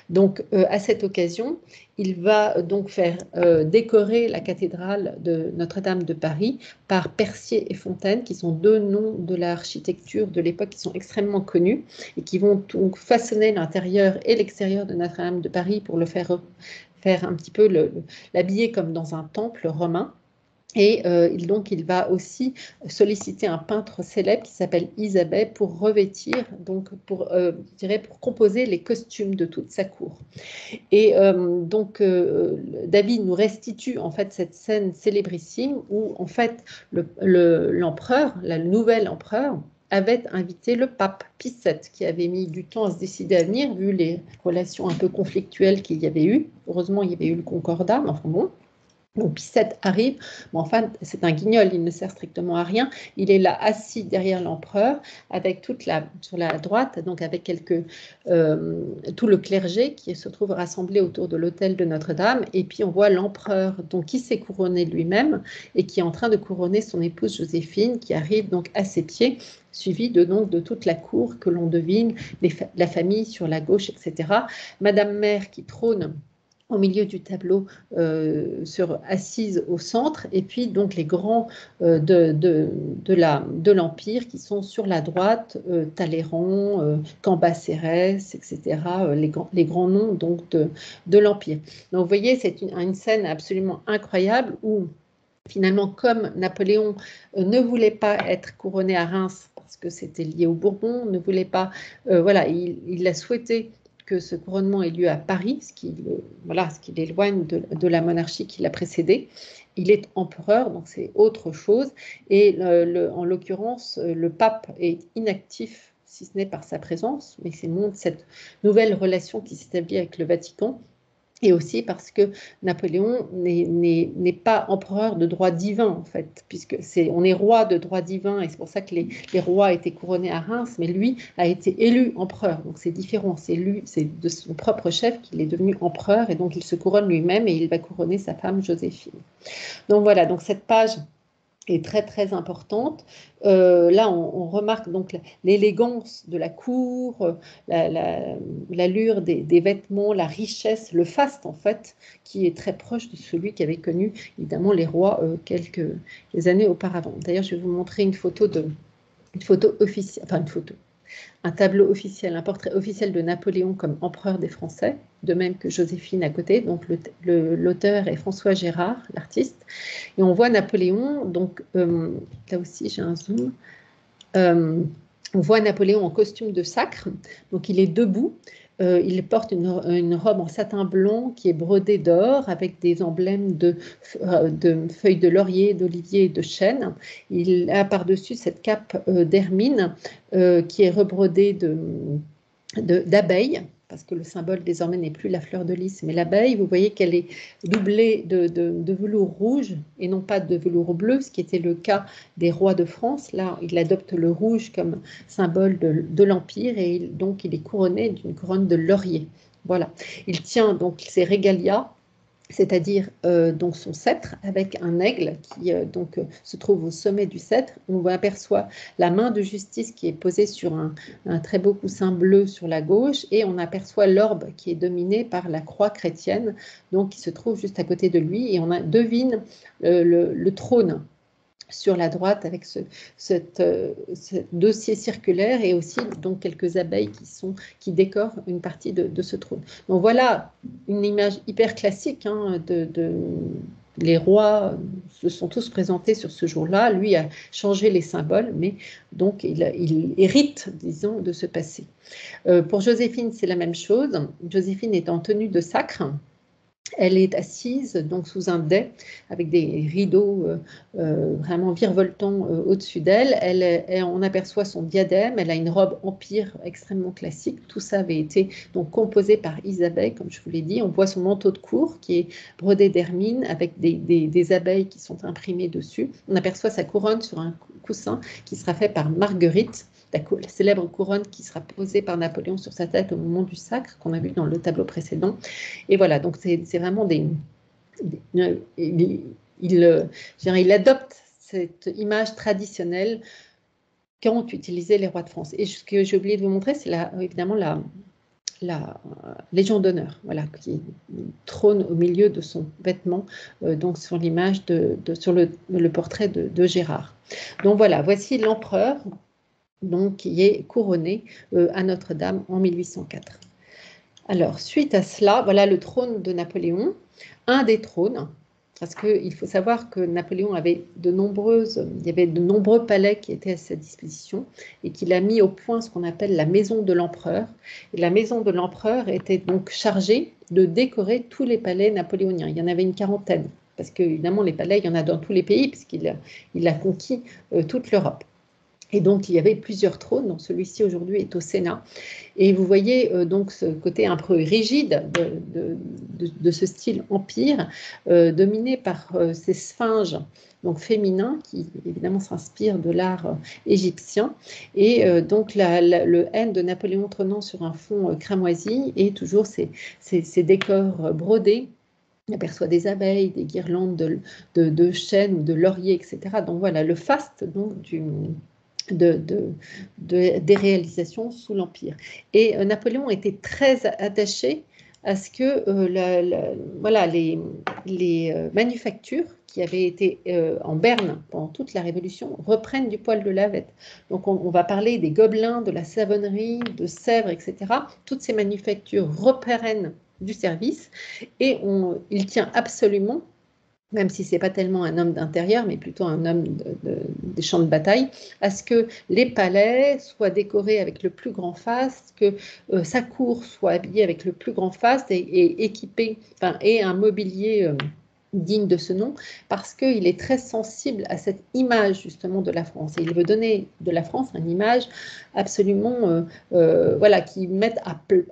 Donc, à cette occasion, il va donc faire décorer la cathédrale de Notre-Dame de Paris par Percier et Fontaine, qui sont deux noms de l'architecture de l'époque qui sont extrêmement connus et qui vont donc façonner l'intérieur et l'extérieur de Notre-Dame de Paris pour le faire un petit peu l'habiller comme dans un temple romain. Et donc, il va aussi solliciter un peintre célèbre qui s'appelle Isabey pour revêtir, donc pour composer les costumes de toute sa cour. Et donc, David nous restitue en fait cette scène célébrissime où en fait l'empereur, le nouvel empereur, avait invité le pape Pie VII, qui avait mis du temps à se décider à venir, vu les relations un peu conflictuelles qu'il y avait eu. Heureusement, il y avait eu le concordat, mais enfin bon. Donc Pie VII arrive, mais enfin c'est un guignol, il ne sert strictement à rien. Il est là assis derrière l'empereur, avec sur la droite, donc avec tout le clergé qui se trouve rassemblé autour de l'autel de Notre-Dame. Et puis on voit l'empereur donc qui s'est couronné lui-même et qui est en train de couronner son épouse Joséphine, qui arrive donc à ses pieds, suivi de toute la cour que l'on devine, la famille sur la gauche, etc. Madame Mère qui trône au milieu du tableau, assise au centre, et puis donc les grands de l'Empire qui sont sur la droite, Talleyrand, Cambacérès, etc., les grands noms donc de l'Empire. Donc vous voyez, c'est une scène absolument incroyable où finalement, comme Napoléon ne voulait pas être couronné à Reims parce que c'était lié au Bourbon, ne voulait pas, voilà, il a souhaité que ce couronnement ait lieu à Paris, ce qui l'éloigne de la monarchie qui l'a précédé. Il est empereur, donc c'est autre chose. Et en l'occurrence, le pape est inactif, si ce n'est par sa présence, mais c'est montre cette nouvelle relation qui s'établit avec le Vatican. Et aussi parce que Napoléon n'est pas empereur de droit divin, en fait, puisque on est roi de droit divin, et c'est pour ça que les rois étaient couronnés à Reims, mais lui a été élu empereur, donc c'est différent, c'est de son propre chef qu'il est devenu empereur, et donc il se couronne lui-même, et il va couronner sa femme Joséphine. Donc voilà, donc cette page est très très importante. Là, on remarque donc l'élégance de la cour, l'allure des vêtements, la richesse, le faste en fait, qui est très proche de celui qu'avaient connu évidemment les rois quelques années auparavant. D'ailleurs, je vais vous montrer une photo officielle, enfin une photo, un tableau officiel, un portrait officiel de Napoléon comme empereur des Français, de même que Joséphine à côté. Donc l'auteur est François Gérard, l'artiste. Et on voit Napoléon, donc là aussi j'ai un zoom, on voit Napoléon en costume de sacre, donc il est debout, il porte une robe en satin blanc qui est brodée d'or avec des emblèmes de feuilles de laurier, d'olivier et de chêne. Il a par-dessus cette cape d'hermine qui est rebrodée d'abeilles, parce que le symbole désormais n'est plus la fleur de lys, mais l'abeille. Vous voyez qu'elle est doublée de velours rouge et non pas de velours bleu, ce qui était le cas des rois de France. Là, il adopte le rouge comme symbole de l'Empire et donc il est couronné d'une couronne de laurier. Voilà. Il tient donc ses régalias, c'est-à-dire donc son sceptre avec un aigle qui se trouve au sommet du sceptre. On aperçoit la main de justice qui est posée sur un très beau coussin bleu sur la gauche et on aperçoit l'orbe qui est dominé par la croix chrétienne, donc qui se trouve juste à côté de lui et on devine le trône sur la droite avec ce dossier circulaire et aussi donc quelques abeilles qui décorent une partie de ce trône. Donc voilà une image hyper classique les rois se sont tous présentés sur ce jour-là. Lui a changé les symboles, mais donc il hérite, disons, de ce passé. Pour Joséphine, c'est la même chose. Joséphine est en tenue de sacre. Elle est assise donc sous un dais avec des rideaux vraiment virevoltants au-dessus d'elle. On aperçoit son diadème. Elle a une robe empire extrêmement classique. Tout ça avait été donc composé par Isabelle, comme je vous l'ai dit. On voit son manteau de cour qui est brodé d'hermine avec des abeilles qui sont imprimées dessus. On aperçoit sa couronne sur un coussin qui sera fait par Marguerite, la célèbre couronne qui sera posée par Napoléon sur sa tête au moment du sacre qu'on a vu dans le tableau précédent. Et voilà, donc c'est vraiment il adopte cette image traditionnelle qu'ont utilisé les rois de France. Et ce que j'ai oublié de vous montrer, c'est évidemment la Légion d'honneur, voilà, qui trône au milieu de son vêtement, donc sur l'image sur le portrait de Gérard. Donc voilà, voici l'empereur donc qui est couronné à Notre-Dame en 1804. Alors, suite à cela, voilà le trône de Napoléon, un des trônes, parce qu'il faut savoir que Napoléon avait il y avait de nombreux palais qui étaient à sa disposition et qu'il a mis au point ce qu'on appelle la maison de l'empereur. Et la maison de l'empereur était donc chargée de décorer tous les palais napoléoniens. Il y en avait une quarantaine, parce qu'évidemment les palais, il y en a dans tous les pays, puisqu'il a conquis toute l'Europe. Et donc, il y avait plusieurs trônes, donc celui-ci aujourd'hui est au Sénat. Et vous voyez donc ce côté un peu rigide de ce style empire, dominé par ces sphinges donc féminins qui évidemment s'inspirent de l'art égyptien. Et donc le N de Napoléon trônant sur un fond cramoisi et toujours ces décors brodés. On aperçoit des abeilles, des guirlandes de chênes ou de lauriers, etc. Donc voilà, le faste donc, des réalisations sous l'Empire. Et Napoléon était très attaché à ce que voilà, les manufactures qui avaient été en berne pendant toute la Révolution reprennent du poil de la bête. Donc on va parler des gobelins, de la savonnerie, de Sèvres, etc. Toutes ces manufactures reprennent du service et il tient absolument, même si ce n'est pas tellement un homme d'intérieur, mais plutôt un homme des champs de bataille, à ce que les palais soient décorés avec le plus grand faste, que sa cour soit habillée avec le plus grand faste et équipée, et un mobilier digne de ce nom, parce qu'il est très sensible à cette image justement de la France. Et il veut donner de la France une image absolument, voilà, qui mette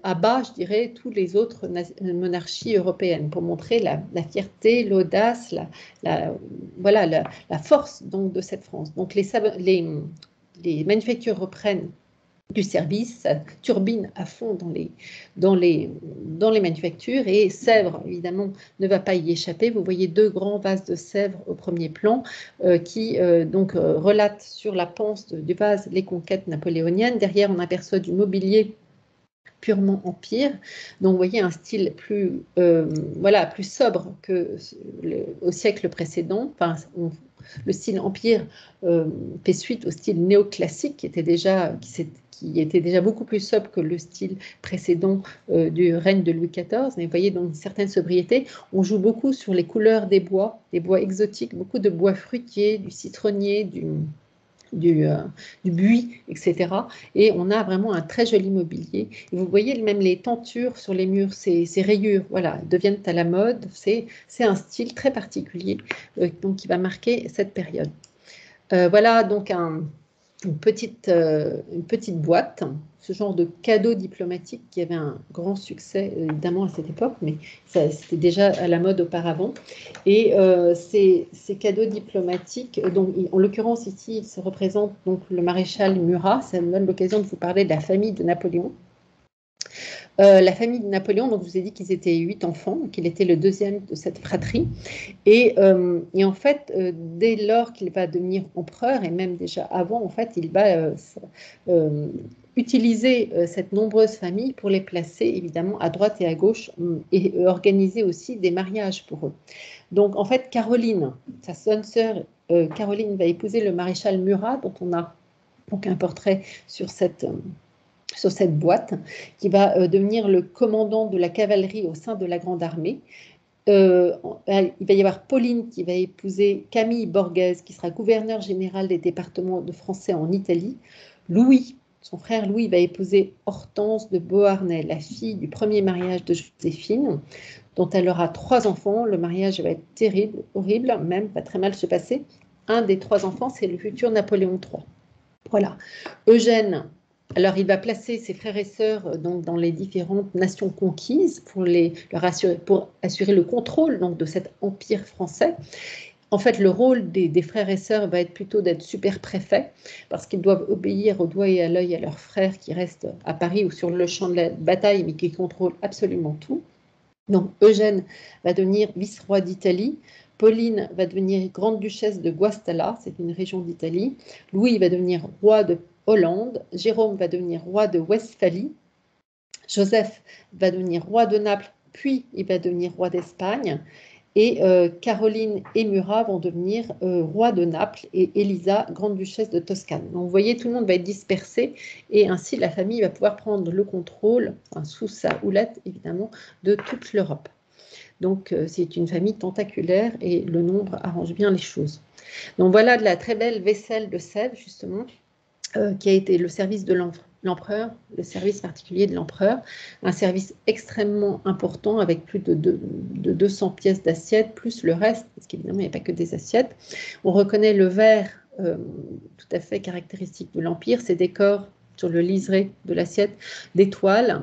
à bas, je dirais, toutes les autres monarchies européennes, pour montrer la fierté, l'audace, voilà, la force donc de cette France. Donc les manufactures reprennent du service, ça turbine à fond dans les manufactures, et Sèvres, évidemment, ne va pas y échapper. Vous voyez deux grands vases de Sèvres au premier plan qui relatent sur la panse du vase les conquêtes napoléoniennes. Derrière, on aperçoit du mobilier purement empire. Donc, vous voyez un style plus sobre que au siècle précédent. Enfin, le style empire fait suite au style néoclassique qui était déjà beaucoup plus sobre que le style précédent du règne de Louis XIV. Mais vous voyez donc une certaine sobriété. On joue beaucoup sur les couleurs des bois exotiques, beaucoup de bois fruitiers, du citronnier, du buis, etc. Et on a vraiment un très joli mobilier. Et vous voyez même les tentures sur les murs, ces rayures, voilà, deviennent à la mode. C'est un style très particulier donc qui va marquer cette période. Voilà donc une petite boîte, ce genre de cadeau diplomatique qui avait un grand succès évidemment à cette époque, mais c'était déjà à la mode auparavant. Et ces cadeaux diplomatiques, donc, en l'occurrence ici, il se représente donc le maréchal Murat. Ça me donne l'occasion de vous parler de la famille de Napoléon. La famille de Napoléon, donc je vous ai dit qu'ils étaient 8 enfants, qu'il était le deuxième de cette fratrie. Et en fait, dès lors qu'il va devenir empereur, et même déjà avant, en fait, il va utiliser cette nombreuse famille pour les placer évidemment à droite et à gauche et organiser aussi des mariages pour eux. Donc en fait, Caroline, sa jeune sœur Caroline, va épouser le maréchal Murat, dont on a donc un portrait sur cette boîte, qui va devenir le commandant de la cavalerie au sein de la Grande Armée. Il va y avoir Pauline qui va épouser Camille Borghese, qui sera gouverneur général des départements de français en Italie. Louis, son frère Louis, va épouser Hortense de Beauharnais, la fille du premier mariage de Joséphine, dont elle aura 3 enfants. Le mariage va être terrible, horrible, même pas très mal se passer. Un des 3 enfants, c'est le futur Napoléon III. Voilà. Eugène, alors il va placer ses frères et sœurs donc, dans les différentes nations conquises pour assurer le contrôle donc, de cet empire français. En fait, le rôle des frères et sœurs va être plutôt d'être super préfets, parce qu'ils doivent obéir au doigt et à l'œil à leurs frères qui restent à Paris ou sur le champ de la bataille, mais qui contrôlent absolument tout. Donc Eugène va devenir vice-roi d'Italie. Pauline va devenir grande-duchesse de Guastalla, c'est une région d'Italie. Louis va devenir roi de Hollande. Jérôme va devenir roi de Westphalie. Joseph va devenir roi de Naples, puis il va devenir roi d'Espagne. Et Caroline et Murat vont devenir rois de Naples et Elisa, grande-duchesse de Toscane. Donc vous voyez, tout le monde va être dispersé et ainsi la famille va pouvoir prendre le contrôle, sous sa houlette évidemment, de toute l'Europe. Donc c'est une famille tentaculaire et le nombre arrange bien les choses. Donc voilà de la très belle vaisselle de Sèvres justement, qui a été le service de l'empereur, le service particulier de l'empereur, un service extrêmement important avec plus de 200 pièces d'assiettes, plus le reste, parce qu'évidemment il n'y a pas que des assiettes. On reconnaît le verre tout à fait caractéristique de l'Empire, ces décors sur le liseré de l'assiette, d'étoiles,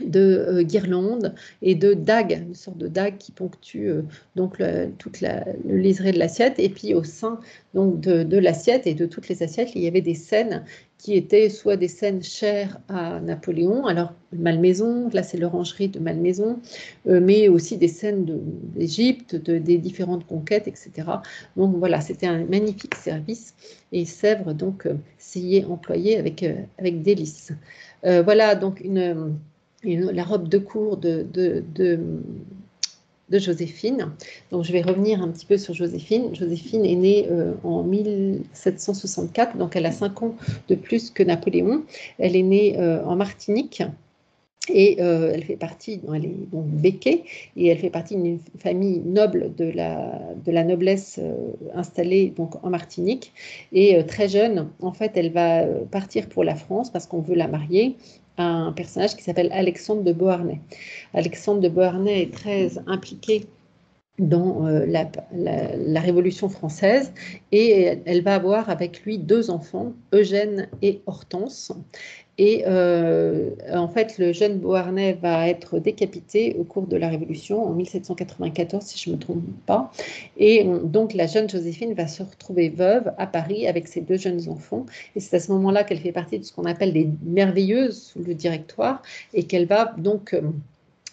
de guirlandes et de dagues, une sorte de dague qui ponctue donc toute le liseré de l'assiette. Et puis au sein donc de l'assiette et de toutes les assiettes, il y avait des scènes qui étaient soit des scènes chères à Napoléon, alors Malmaison, là c'est l'orangerie de Malmaison, mais aussi des scènes d'Égypte, des différentes conquêtes, etc. Donc voilà, c'était un magnifique service et Sèvres donc s'y est employé avec délice. Voilà donc la robe de cour de Joséphine. Donc je vais revenir un petit peu sur Joséphine. Joséphine est née en 1764, donc elle a 5 ans de plus que Napoléon. Elle est née en Martinique. Et elle fait partie, elle est donc béquée, et elle fait partie d'une famille noble de la noblesse installée donc en Martinique. Et très jeune, en fait, elle va partir pour la France parce qu'on veut la marier à un personnage qui s'appelle Alexandre de Beauharnais. Alexandre de Beauharnais est très impliqué dans la Révolution française, et elle va avoir avec lui 2 enfants, Eugène et Hortense. Et en fait, le jeune Beauharnais va être décapité au cours de la Révolution en 1794, si je ne me trompe pas. Et donc, la jeune Joséphine va se retrouver veuve à Paris avec ses 2 jeunes enfants. Et c'est à ce moment-là qu'elle fait partie de ce qu'on appelle des merveilleuses sous le Directoire, et qu'elle va donc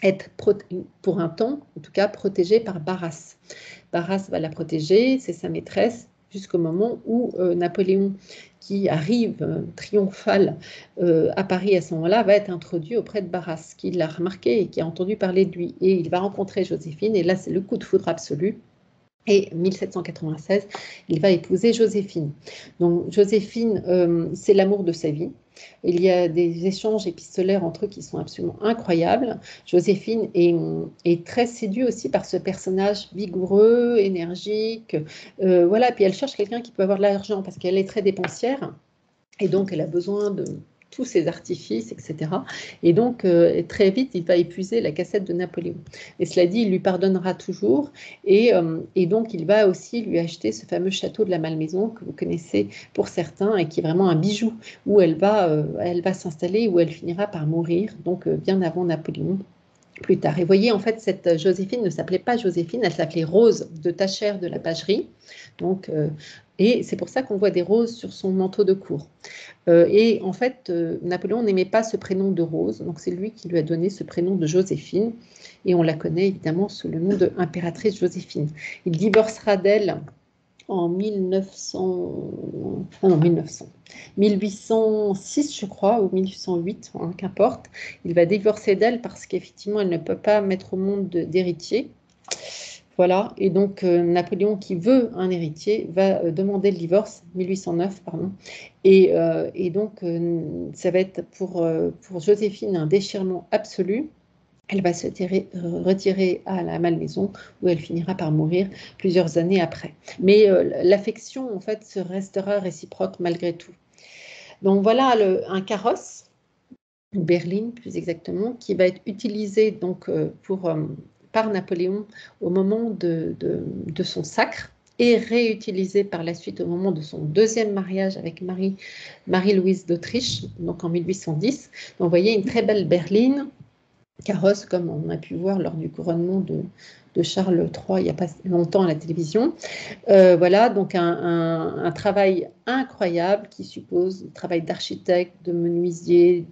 être, pour un temps, en tout cas, protégée par Barras. Barras va la protéger, c'est sa maîtresse, jusqu'au moment où Napoléon, qui arrive triomphal à Paris à ce moment-là, va être introduit auprès de Barras, qui l'a remarqué et qui a entendu parler de lui. Et il va rencontrer Joséphine, et là, c'est le coup de foudre absolu. Et 1796, il va épouser Joséphine. Donc Joséphine, c'est l'amour de sa vie. Il y a des échanges épistolaires entre eux qui sont absolument incroyables. Joséphine est très séduite aussi par ce personnage vigoureux, énergique. Voilà, puis elle cherche quelqu'un qui peut avoir de l'argent parce qu'elle est très dépensière. Et donc, elle a besoin de tous ces artifices, etc. Et donc, très vite, il va épuiser la cassette de Napoléon. Et cela dit, il lui pardonnera toujours. Et donc, il va aussi lui acheter ce fameux château de la Malmaison que vous connaissez pour certains et qui est vraiment un bijou où elle va s'installer, où elle finira par mourir, donc bien avant Napoléon. Plus tard. Et vous voyez, en fait, cette Joséphine ne s'appelait pas Joséphine, elle s'appelait Rose de Tachère de la Pagerie. Donc, et c'est pour ça qu'on voit des roses sur son manteau de cour. Et en fait, Napoléon n'aimait pas ce prénom de Rose, donc c'est lui qui lui a donné ce prénom de Joséphine. Et on la connaît évidemment sous le nom d'impératrice Joséphine. Il divorcera d'elle en 1806, je crois, ou 1808, hein, qu'importe. Il va divorcer d'elle parce qu'effectivement, elle ne peut pas mettre au monde d'héritier. Voilà, et donc Napoléon, qui veut un héritier, va demander le divorce, 1809, pardon. Et donc, ça va être pour Joséphine un déchirement absolu. Elle va se retirer à la Malmaison où elle finira par mourir plusieurs années après. Mais l'affection, en fait, se restera réciproque malgré tout. Donc voilà un carrosse, une berline plus exactement, qui va être utilisé donc, par Napoléon au moment de son sacre et réutilisé par la suite au moment de son 2e mariage avec Marie-Louise d'Autriche, donc en 1810. Donc vous voyez une très belle berline, carrosse, comme on a pu voir lors du couronnement de Charles III il n'y a pas longtemps à la télévision. Voilà, donc un travail incroyable qui suppose le travail d'architecte, de menuisier,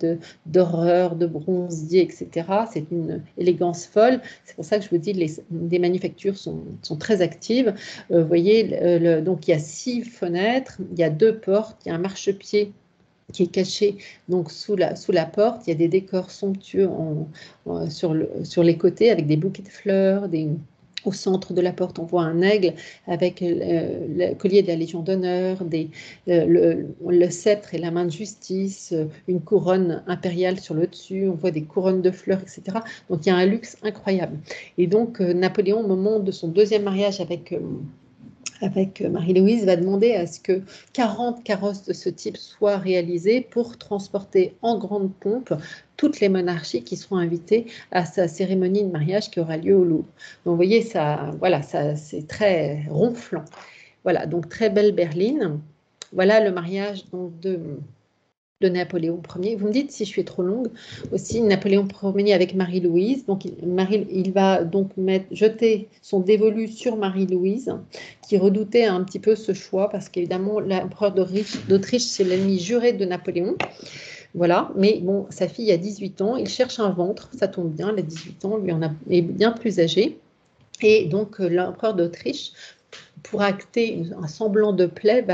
d'horreur, de bronzier, etc. C'est une élégance folle. C'est pour ça que je vous dis les manufactures sont très actives. Vous voyez, donc il y a 6 fenêtres, il y a 2 portes, il y a un marchepied qui est caché donc sous la porte. Il y a des décors somptueux sur les côtés avec des bouquets de fleurs, au centre de la porte, on voit un aigle avec le collier de la Légion d'honneur, le sceptre et la main de justice, une couronne impériale sur le dessus, on voit des couronnes de fleurs, etc. Donc il y a un luxe incroyable. Et donc Napoléon, au moment de son 2e mariage avec Marie-Louise, va demander à ce que 40 carrosses de ce type soient réalisés pour transporter en grande pompe toutes les monarchies qui seront invitées à sa cérémonie de mariage qui aura lieu au Louvre. Donc vous voyez, voilà, c'est très ronflant. Voilà, donc très belle berline. Voilà le mariage donc, de Napoléon Ier. Vous me dites si je suis trop longue. Aussi, Napoléon Ier avec Marie-Louise. Donc, il va donc jeter son dévolu sur Marie-Louise, qui redoutait un petit peu ce choix, parce qu'évidemment, l'empereur d'Autriche, c'est l'ennemi juré de Napoléon. Voilà, mais bon, sa fille a 18 ans, il cherche un ventre, ça tombe bien, elle a 18 ans, lui est bien plus âgé. Et donc, l'empereur d'Autriche, pour acter un semblant de plaie,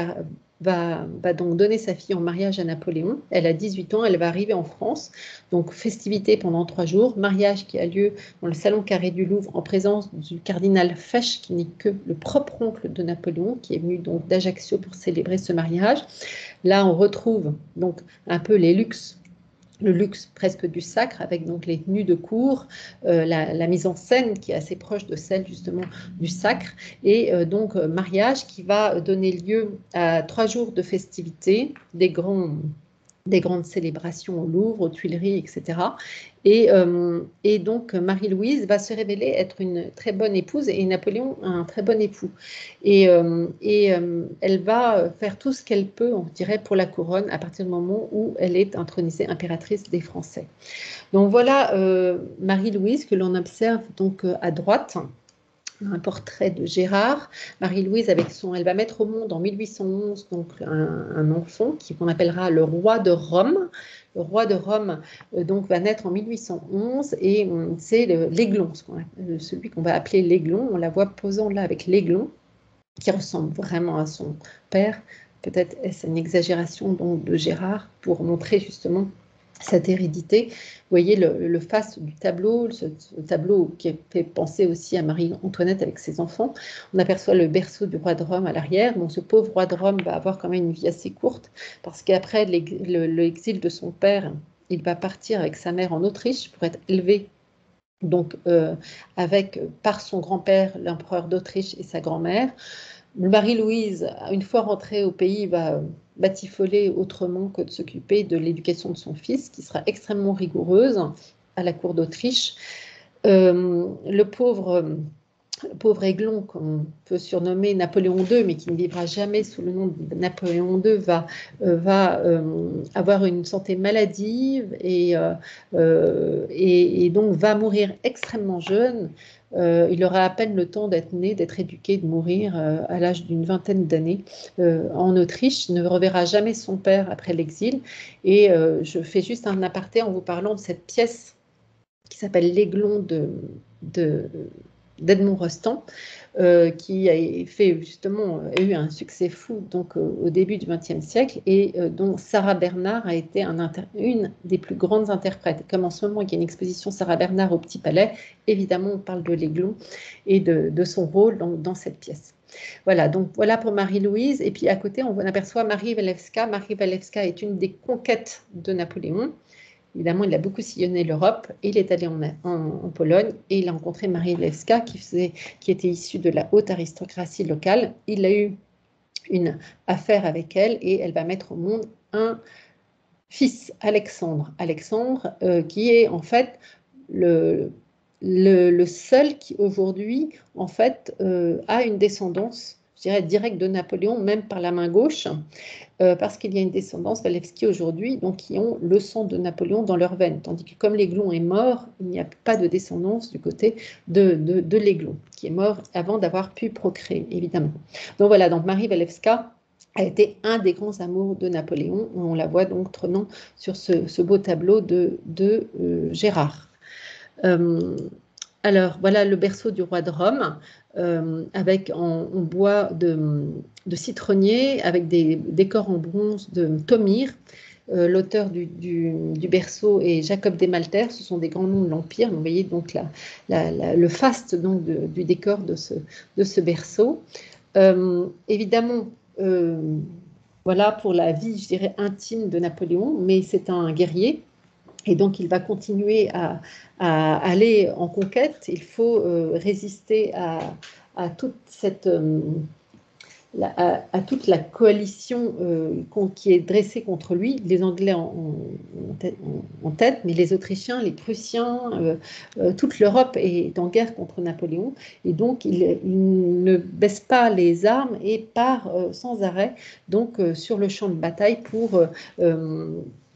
va donc donner sa fille en mariage à Napoléon. Elle a 18 ans, elle va arriver en France. Donc, festivité pendant 3 jours, mariage qui a lieu dans le salon carré du Louvre en présence du cardinal Fesch, qui n'est que le propre oncle de Napoléon, qui est venu donc d'Ajaccio pour célébrer ce mariage. Là, on retrouve donc un peu le luxe presque du sacre, avec donc les tenues de cour, la mise en scène qui est assez proche de celle justement du sacre, et donc mariage qui va donner lieu à 3 jours de festivités, des grands des grandes célébrations au Louvre, aux Tuileries, etc. Et donc, Marie-Louise va se révéler être une très bonne épouse et Napoléon un très bon époux. Elle va faire tout ce qu'elle peut, on dirait, pour la couronne à partir du moment où elle est intronisée impératrice des Français. Donc voilà Marie-Louise que l'on observe donc à droite. Un portrait de Gérard. Marie-Louise, elle va mettre au monde en 1811 donc un enfant qu'on appellera le roi de Rome. Le roi de Rome donc va naître en 1811 et c'est l'Aiglon, celui qu'on va appeler l'Aiglon. On la voit posant là avec l'Aiglon, qui ressemble vraiment à son père. Peut-être est-ce une exagération donc de Gérard pour montrer justement cette hérédité. Vous voyez le face du tableau, ce tableau qui fait penser aussi à Marie-Antoinette avec ses enfants. On aperçoit le berceau du roi de Rome à l'arrière. Bon, ce pauvre roi de Rome va avoir quand même une vie assez courte parce qu'après l'exil de son père, il va partir avec sa mère en Autriche pour être élevé donc par son grand-père, l'empereur d'Autriche et sa grand-mère. Marie-Louise, une fois rentrée au pays, va batifoler autrement que de s'occuper de l'éducation de son fils, qui sera extrêmement rigoureuse à la cour d'Autriche. Le pauvre Aiglon, qu'on peut surnommer Napoléon II, mais qui ne vivra jamais sous le nom de Napoléon II, va avoir une santé maladive et donc va mourir extrêmement jeune. Il aura à peine le temps d'être né, d'être éduqué, de mourir à l'âge d'une vingtaine d'années en Autriche. Il ne reverra jamais son père après l'exil. Et je fais juste un aparté en vous parlant de cette pièce qui s'appelle l'Aiglon d'Edmond Rostand, qui a eu un succès fou donc, au début du XXe siècle et dont Sarah Bernard a été une des plus grandes interprètes. Comme en ce moment, il y a une exposition Sarah Bernard au Petit Palais, évidemment, on parle de l'Aiglon et de son rôle dans cette pièce. Voilà, donc voilà pour Marie-Louise. Et puis à côté, on aperçoit Marie Walewska. Marie Walewska est une des conquêtes de Napoléon. Évidemment, il a beaucoup sillonné l'Europe. Il est allé en Pologne et il a rencontré Marie Walewska qui était issue de la haute aristocratie locale. Il a eu une affaire avec elle et elle va mettre au monde un fils, Alexandre. Alexandre, qui est en fait le seul qui aujourd'hui en fait a une descendance, je dirais, directe de Napoléon, même par la main gauche. Parce qu'il y a une descendance Walewski aujourd'hui, donc qui ont le sang de dans leurs veines, tandis que comme l'Aiglon est mort, il n'y a pas de descendance du côté de l'Aiglon, qui est mort avant d'avoir pu procréer, évidemment. Donc voilà, donc Marie Walewska a été un des grands amours de Napoléon, on la voit donc trônant sur ce beau tableau de Gérard. Alors, voilà le berceau du roi de Rome, avec en bois de citronnier, avec des décors en bronze de Thomire. L'auteur du berceau est Jacob Desmalter, ce sont des grands noms de l'Empire. Vous voyez donc le faste donc, du décor de ce berceau. Évidemment, voilà pour la vie, je dirais, intime de Napoléon, mais c'est un guerrier. Et donc, il va continuer à aller en conquête. Il faut résister à toute toute la coalition qui est dressée contre lui. Les Anglais en tête, mais les Autrichiens, les Prussiens, toute l'Europe est en guerre contre Napoléon. Et donc, il ne baisse pas les armes et part sans arrêt donc, sur le champ de bataille pour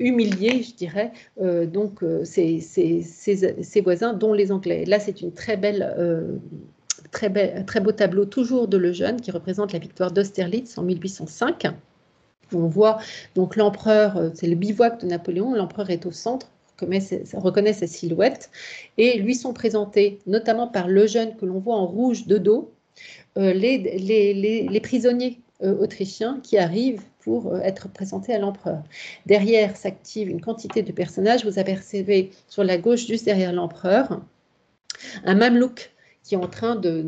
humilier, je dirais, ses voisins, dont les Anglais. Là, c'est une très beau tableau, toujours de Lejeune, qui représente la victoire d'Austerlitz en 1805. On voit donc l'empereur, c'est le bivouac de Napoléon, l'empereur est au centre, reconnaît sa silhouette, et lui sont présentés, notamment par Lejeune, que l'on voit en rouge de dos, les prisonniers autrichiens qui arrivent pour être présentés à l'empereur. Derrière s'active une quantité de personnages. Vous apercevez sur la gauche, juste derrière l'empereur, un mamelouk qui est en train de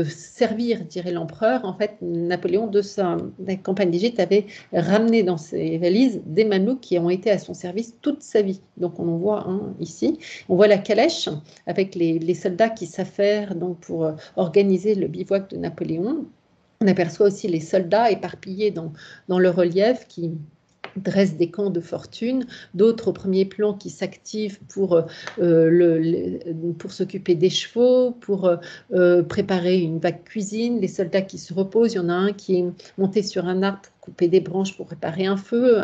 servir, dirait l'empereur. En fait, Napoléon, de sa campagne d'Égypte, avait ramené dans ses valises des mamelouks qui ont été à son service toute sa vie. Donc, on en voit un ici. On voit la calèche avec les soldats qui s'affairent donc, pour organiser le bivouac de Napoléon. On aperçoit aussi les soldats éparpillés dans le relief qui dressent des camps de fortune, d'autres au premier plan qui s'activent pour s'occuper des chevaux, pour préparer une vague cuisine, les soldats qui se reposent, il y en a un qui est monté sur un arbre pour couper des branches pour préparer un feu,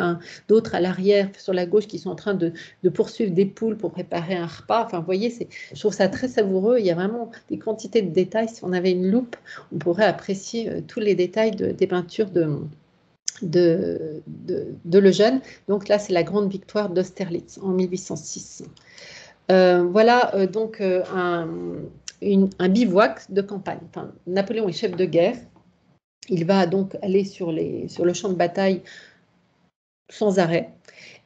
d'autres à l'arrière sur la gauche qui sont en train de poursuivre des poules pour préparer un repas. Enfin, vous voyez, je trouve ça très savoureux, il y a vraiment des quantités de détails. Si on avait une loupe, on pourrait apprécier tous les détails des peintures de Lejeune. Donc là, c'est la grande victoire d'Austerlitz en 1806. Voilà donc un bivouac de campagne. Enfin, Napoléon est chef de guerre. Il va donc aller sur le champ de bataille sans arrêt.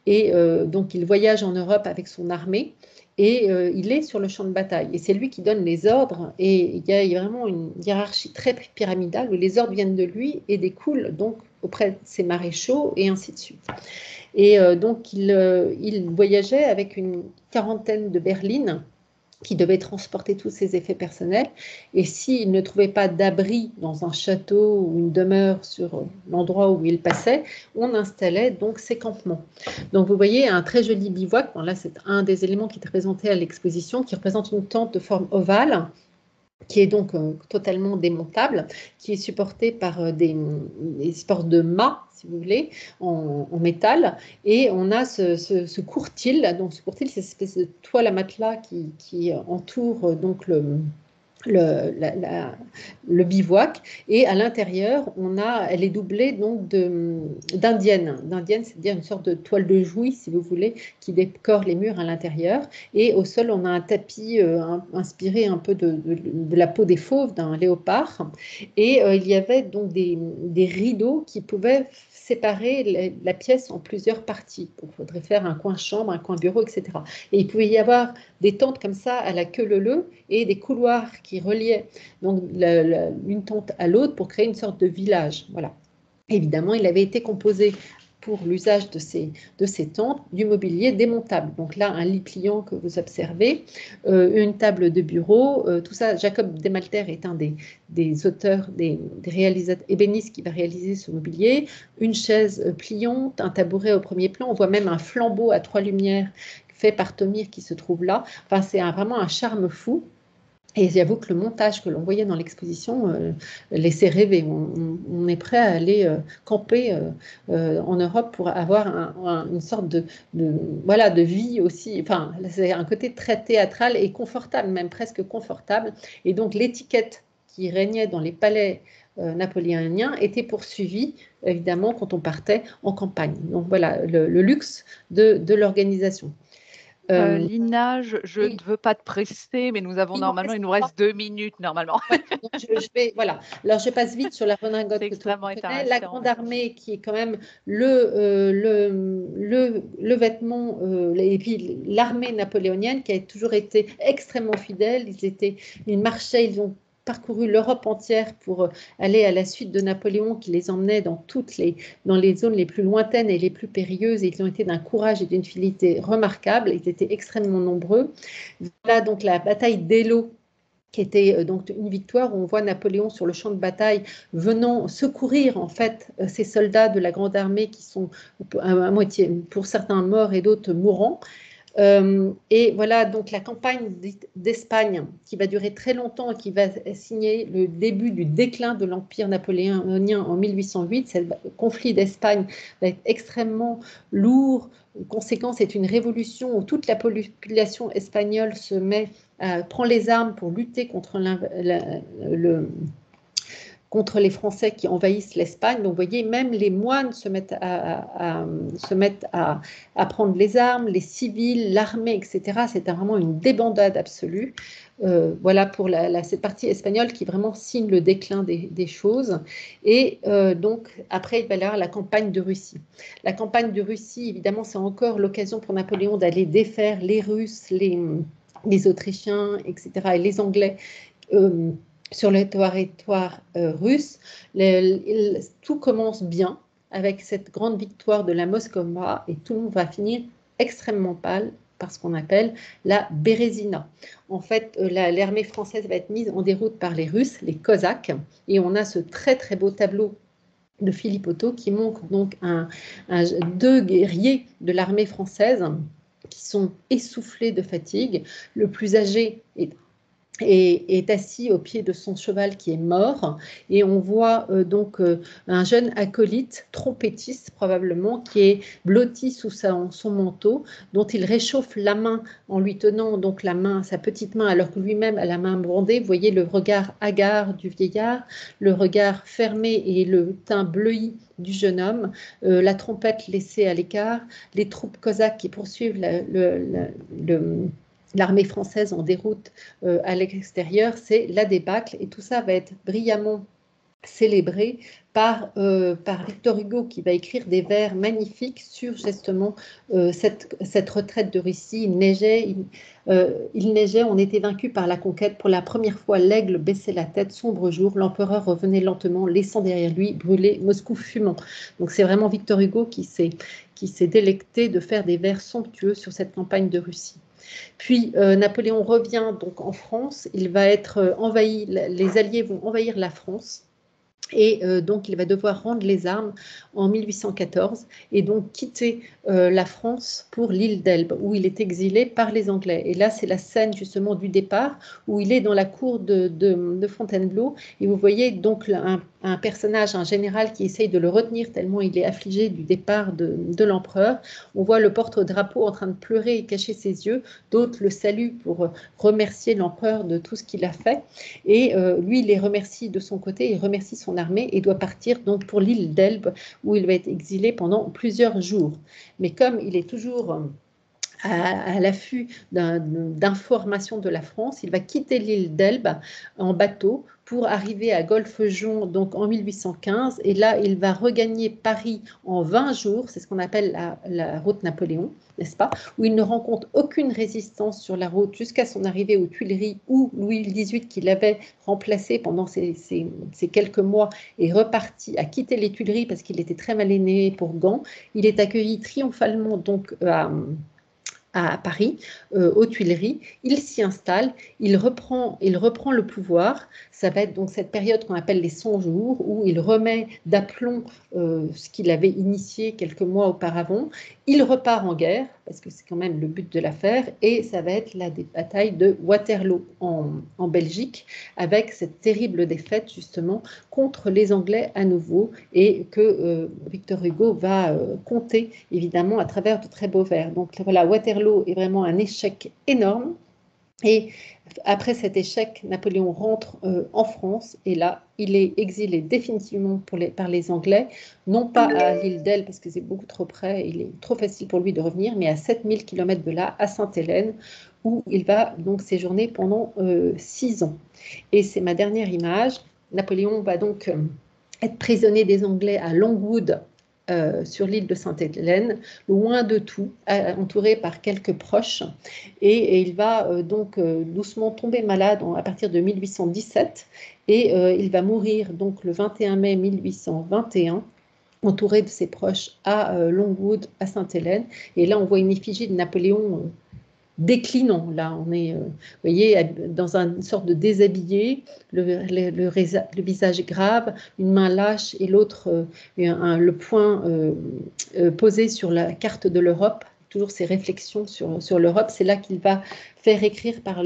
Et donc, il voyage en Europe avec son armée. Et il est sur le champ de bataille. Et c'est lui qui donne les ordres. Et il y a vraiment une hiérarchie très pyramidale où les ordres viennent de lui et découlent donc auprès de ses maréchaux et ainsi de suite. Et donc, il voyageait avec une quarantaine de berlines qui devait transporter tous ses effets personnels. Et s'il ne trouvait pas d'abri dans un château ou une demeure sur l'endroit où il passait, on installait donc ses campements. Donc vous voyez un très joli bivouac. Bon, là, c'est un des éléments qui est présenté à l'exposition, qui représente une tente de forme ovale, qui est donc totalement démontable, qui est supportée par des supports de mâts, si vous voulez, en métal. Et on a ce courtil. Donc ce courtil, c'est cette espèce de toile à matelas qui entoure donc le bivouac, et à l'intérieur, elle est doublée donc d'indienne. D'indienne, c'est-à-dire une sorte de toile de jouy, si vous voulez, qui décore les murs à l'intérieur. Et au sol, on a un tapis inspiré un peu de la peau des fauves, d'un léopard. Et il y avait donc des rideaux qui pouvaient séparer la pièce en plusieurs parties. Il faudrait faire un coin chambre, un coin bureau, etc. Et il pouvait y avoir des tentes comme ça à la queue leu-leu et des couloirs qui reliaient donc une tente à l'autre pour créer une sorte de village. Voilà. Évidemment, il avait été composé pour l'usage de ces tentes du mobilier démontable. Donc là, un lit pliant que vous observez, une table de bureau, tout ça. Jacob Desmalter est un des auteurs, des réalisateurs ébénistes qui va réaliser ce mobilier. Une chaise pliante, un tabouret au premier plan. On voit même un flambeau à 3 lumières fait par Thomire qui se trouve là. Enfin, c'est vraiment un charme fou. Et j'avoue que le montage que l'on voyait dans l'exposition laissait rêver. On est prêt à aller camper en Europe pour avoir une sorte de vie aussi. Enfin, c'est un côté très théâtral et confortable, même presque confortable. Et donc, l'étiquette qui régnait dans les palais napoléoniens était poursuivie, évidemment, quand on partait en campagne. Donc, voilà, le luxe de l'organisation. Lina, je ne veux pas te presser, mais nous avons normalement, il nous reste 2 minutes normalement. Ouais, donc voilà. Alors je passe vite sur la redingote que tout le monde connaît. La Grande Armée, qui est quand même le vêtement, et puis l'armée napoléonienne qui a toujours été extrêmement fidèle. Ils marchaient, ils ont parcouru l'Europe entière pour aller à la suite de Napoléon, qui les emmenait dans les zones les plus lointaines et les plus périlleuses. Et ils ont été d'un courage et d'une fidélité remarquable. Ils étaient extrêmement nombreux. Voilà donc la bataille d'Eylau, qui était donc une victoire où on voit Napoléon sur le champ de bataille venant secourir en fait ces soldats de la Grande Armée qui sont à moitié, pour certains morts et d'autres mourants. Et voilà donc la campagne d'Espagne qui va durer très longtemps et qui va signer le début du déclin de l'Empire napoléonien en 1808. Ce conflit d'Espagne va être extrêmement lourd. Conséquence, c'est une révolution où toute la population espagnole prend les armes pour lutter contre les Français qui envahissent l'Espagne. Donc, vous voyez, même les moines se mettent à prendre les armes, les civils, l'armée, etc. C'était vraiment une débandade absolue. Voilà pour cette partie espagnole qui vraiment signe le déclin des choses. Et donc, après, il va y avoir la campagne de Russie. La campagne de Russie, évidemment, c'est encore l'occasion pour Napoléon d'aller défaire les Russes, les Autrichiens, etc., et les Anglais sur le territoire russe. Tout commence bien avec cette grande victoire de la Moskowa et tout le monde va finir extrêmement pâle par ce qu'on appelle la Bérésina. En fait, l'armée française va être mise en déroute par les Russes, les Cosaques, et on a ce très très beau tableau de Philippe Otto, qui montre donc deux guerriers de l'armée française qui sont essoufflés de fatigue. Le plus âgé est assis au pied de son cheval qui est mort, et on voit donc un jeune acolyte, trompettiste probablement, qui est blotti sous son manteau, dont il réchauffe la main en lui tenant donc la main, sa petite main, alors que lui-même a la main bandée. Vous voyez le regard hagard du vieillard, le regard fermé et le teint bleui du jeune homme, la trompette laissée à l'écart, les troupes cosaques qui poursuivent l'armée française en déroute à l'extérieur. C'est la débâcle, et tout ça va être brillamment célébré par Victor Hugo, qui va écrire des vers magnifiques sur justement cette retraite de Russie. Il neigeait, on était vaincu par la conquête. Pour la première fois, l'aigle baissait la tête, sombre jour, l'empereur revenait lentement, laissant derrière lui brûler Moscou fumant. Donc c'est vraiment Victor Hugo qui s'est délecté de faire des vers somptueux sur cette campagne de Russie. Puis Napoléon revient donc en France, il va être envahi, les Alliés vont envahir la France, et donc il va devoir rendre les armes en 1814 et donc quitter la France pour l'île d'Elbe, où il est exilé par les Anglais. Et là, c'est la scène justement du départ, où il est dans la cour de Fontainebleau, et vous voyez donc un personnage, un général, qui essaye de le retenir tellement il est affligé du départ de l'empereur. On voit le porte-drapeau en train de pleurer et cacher ses yeux, d'autres le saluent pour remercier l'empereur de tout ce qu'il a fait, et lui, il les remercie de son côté, il remercie son armée et doit partir donc pour l'île d'Elbe, où il va être exilé pendant plusieurs jours. Mais comme il est toujours à l'affût d'informations de la France, il va quitter l'île d'Elbe en bateau pour arriver à Golfe-Juan donc en 1815, et là il va regagner Paris en 20 jours, c'est ce qu'on appelle la route Napoléon, n'est-ce pas, où il ne rencontre aucune résistance sur la route jusqu'à son arrivée aux Tuileries, où Louis XVIII, qui l'avait remplacé pendant ces quelques mois, est reparti, a quitté les Tuileries parce qu'il était très mal aimé pour Gand. Il est accueilli triomphalement donc à Paris, aux Tuileries. Il s'y installe, il reprend le pouvoir. Ça va être donc cette période qu'on appelle les 100 jours, où il remet d'aplomb ce qu'il avait initié quelques mois auparavant. Il repart en guerre, parce que c'est quand même le but de l'affaire, et ça va être la bataille de Waterloo en Belgique, avec cette terrible défaite justement contre les Anglais à nouveau, et que Victor Hugo va compter évidemment à travers de très beaux vers. Donc voilà, Waterloo est vraiment un échec énorme, et après cet échec, Napoléon rentre en France, et là, il est exilé définitivement par les Anglais, non pas à l'île d'Elbe, parce que c'est beaucoup trop près, il est trop facile pour lui de revenir, mais à 7000 km de là, à Sainte-Hélène, où il va donc séjourner pendant 6 ans. Et c'est ma dernière image. Napoléon va donc être prisonnier des Anglais à Longwood, sur l'île de Sainte-Hélène, loin de tout, entouré par quelques proches, et il va donc doucement tomber malade à partir de 1817, et il va mourir donc le 21 mai 1821, entouré de ses proches à Longwood, à Sainte-Hélène. Et là, on voit une effigie de Napoléon déclinant. Là, on est, vous voyez, dans une sorte de déshabillé, le visage grave, une main lâche, et l'autre, le poing posé sur la carte de l'Europe, toujours ses réflexions sur l'Europe. C'est là qu'il va faire écrire par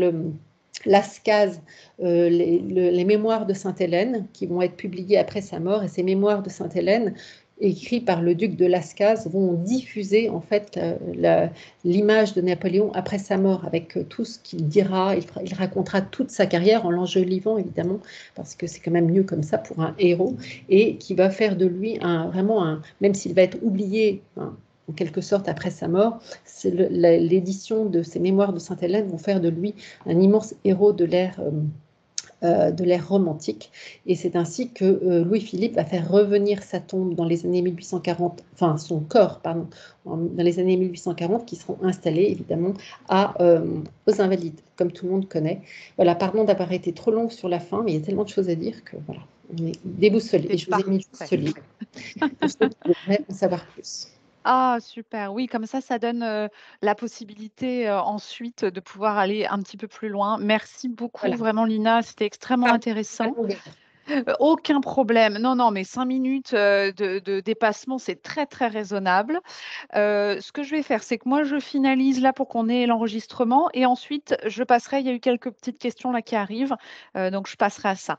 Lascaz les mémoires de Sainte-Hélène, qui vont être publiées après sa mort. Et ces mémoires de Sainte-Hélène, écrits par le duc de Lascaz, vont diffuser en fait l'image de Napoléon après sa mort, avec tout ce qu'il dira. Il racontera toute sa carrière en l'enjolivant évidemment, parce que c'est quand même mieux comme ça pour un héros, et qui va faire de lui même s'il va être oublié en quelque sorte après sa mort, l'édition de ses mémoires de Sainte-Hélène vont faire de lui un immense héros de l'ère romantique. Et c'est ainsi que Louis-Philippe va faire revenir sa tombe dans les années 1840, enfin son corps, pardon, dans les années 1840, qui seront installés évidemment aux Invalides, comme tout le monde connaît. Voilà, pardon d'avoir été trop long sur la fin, mais il y a tellement de choses à dire que voilà, on est déboussolé. Et je vous ai mis ce livre pour ceux qui voudraient en savoir plus. Ah super, oui, comme ça donne, la possibilité, ensuite de pouvoir aller un petit peu plus loin. Merci beaucoup Voilà. vraiment Lina, c'était extrêmement Ah, intéressant. Aucun problème. Non, non, mais 5 minutes, de dépassement, c'est très, très raisonnable. Ce que je vais faire, c'est que moi, je finalise là pour qu'on ait l'enregistrement et ensuite je passerai il y a eu quelques petites questions là qui arrivent, donc je passerai à ça.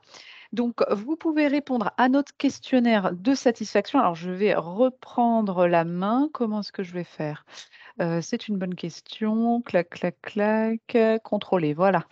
Donc, vous pouvez répondre à notre questionnaire de satisfaction. Alors, je vais reprendre la main. Comment est-ce que je vais faire? C'est une bonne question. Clac, clac, clac, contrôler, voilà.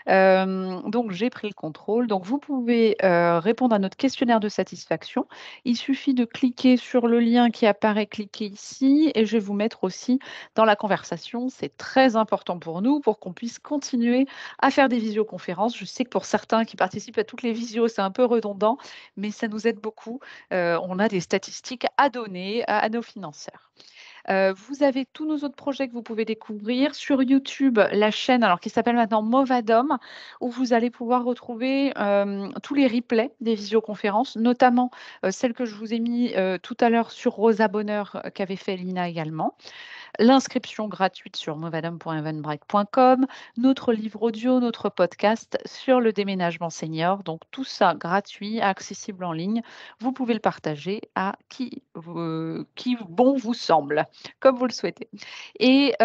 Donc j'ai pris le contrôle. Donc vous pouvez, répondre à notre questionnaire de satisfaction. Il suffit de cliquer sur le lien qui apparaît, cliquez ici et je vais vous mettre aussi dans la conversation. C'est très important pour nous, pour qu'on puisse continuer à faire des visioconférences. Je sais que pour certains qui participent à toutes les visios, c'est un peu redondant, mais ça nous aide beaucoup. On a des statistiques à donner à nos financeurs. Vous avez tous nos autres projets que vous pouvez découvrir sur YouTube, la chaîne alors qui s'appelle maintenant Movadom, où vous allez pouvoir retrouver, tous les replays des visioconférences, notamment, celle que je vous ai mis, tout à l'heure sur Rosa Bonheur, qu'avait fait Lina également. L'inscription gratuite sur movadom.eventbrite.com, notre livre audio, notre podcast sur le déménagement senior. Donc tout ça gratuit, accessible en ligne. Vous pouvez le partager à qui bon vous semble, comme vous le souhaitez. Et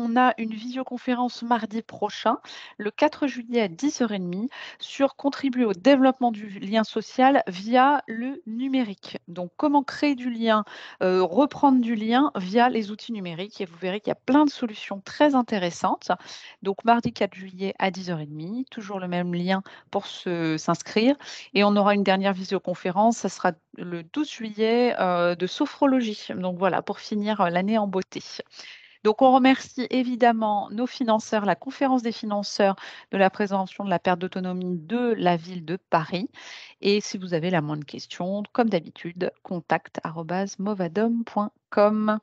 on a une visioconférence mardi prochain, le 4 juillet à 10h30, sur contribuer au développement du lien social via le numérique. Donc, comment créer du lien, reprendre du lien via les outils numériques. Et vous verrez qu'il y a plein de solutions très intéressantes. Donc, mardi 4 juillet à 10h30, toujours le même lien pour s'inscrire. Et on aura une dernière visioconférence, ça sera le 12 juillet de sophrologie. Donc voilà, pour finir l'année en beauté. Donc, on remercie évidemment nos financeurs, la conférence des financeurs de la prévention de la perte d'autonomie de la ville de Paris. Et si vous avez la moindre question, comme d'habitude, contact@movadom.com.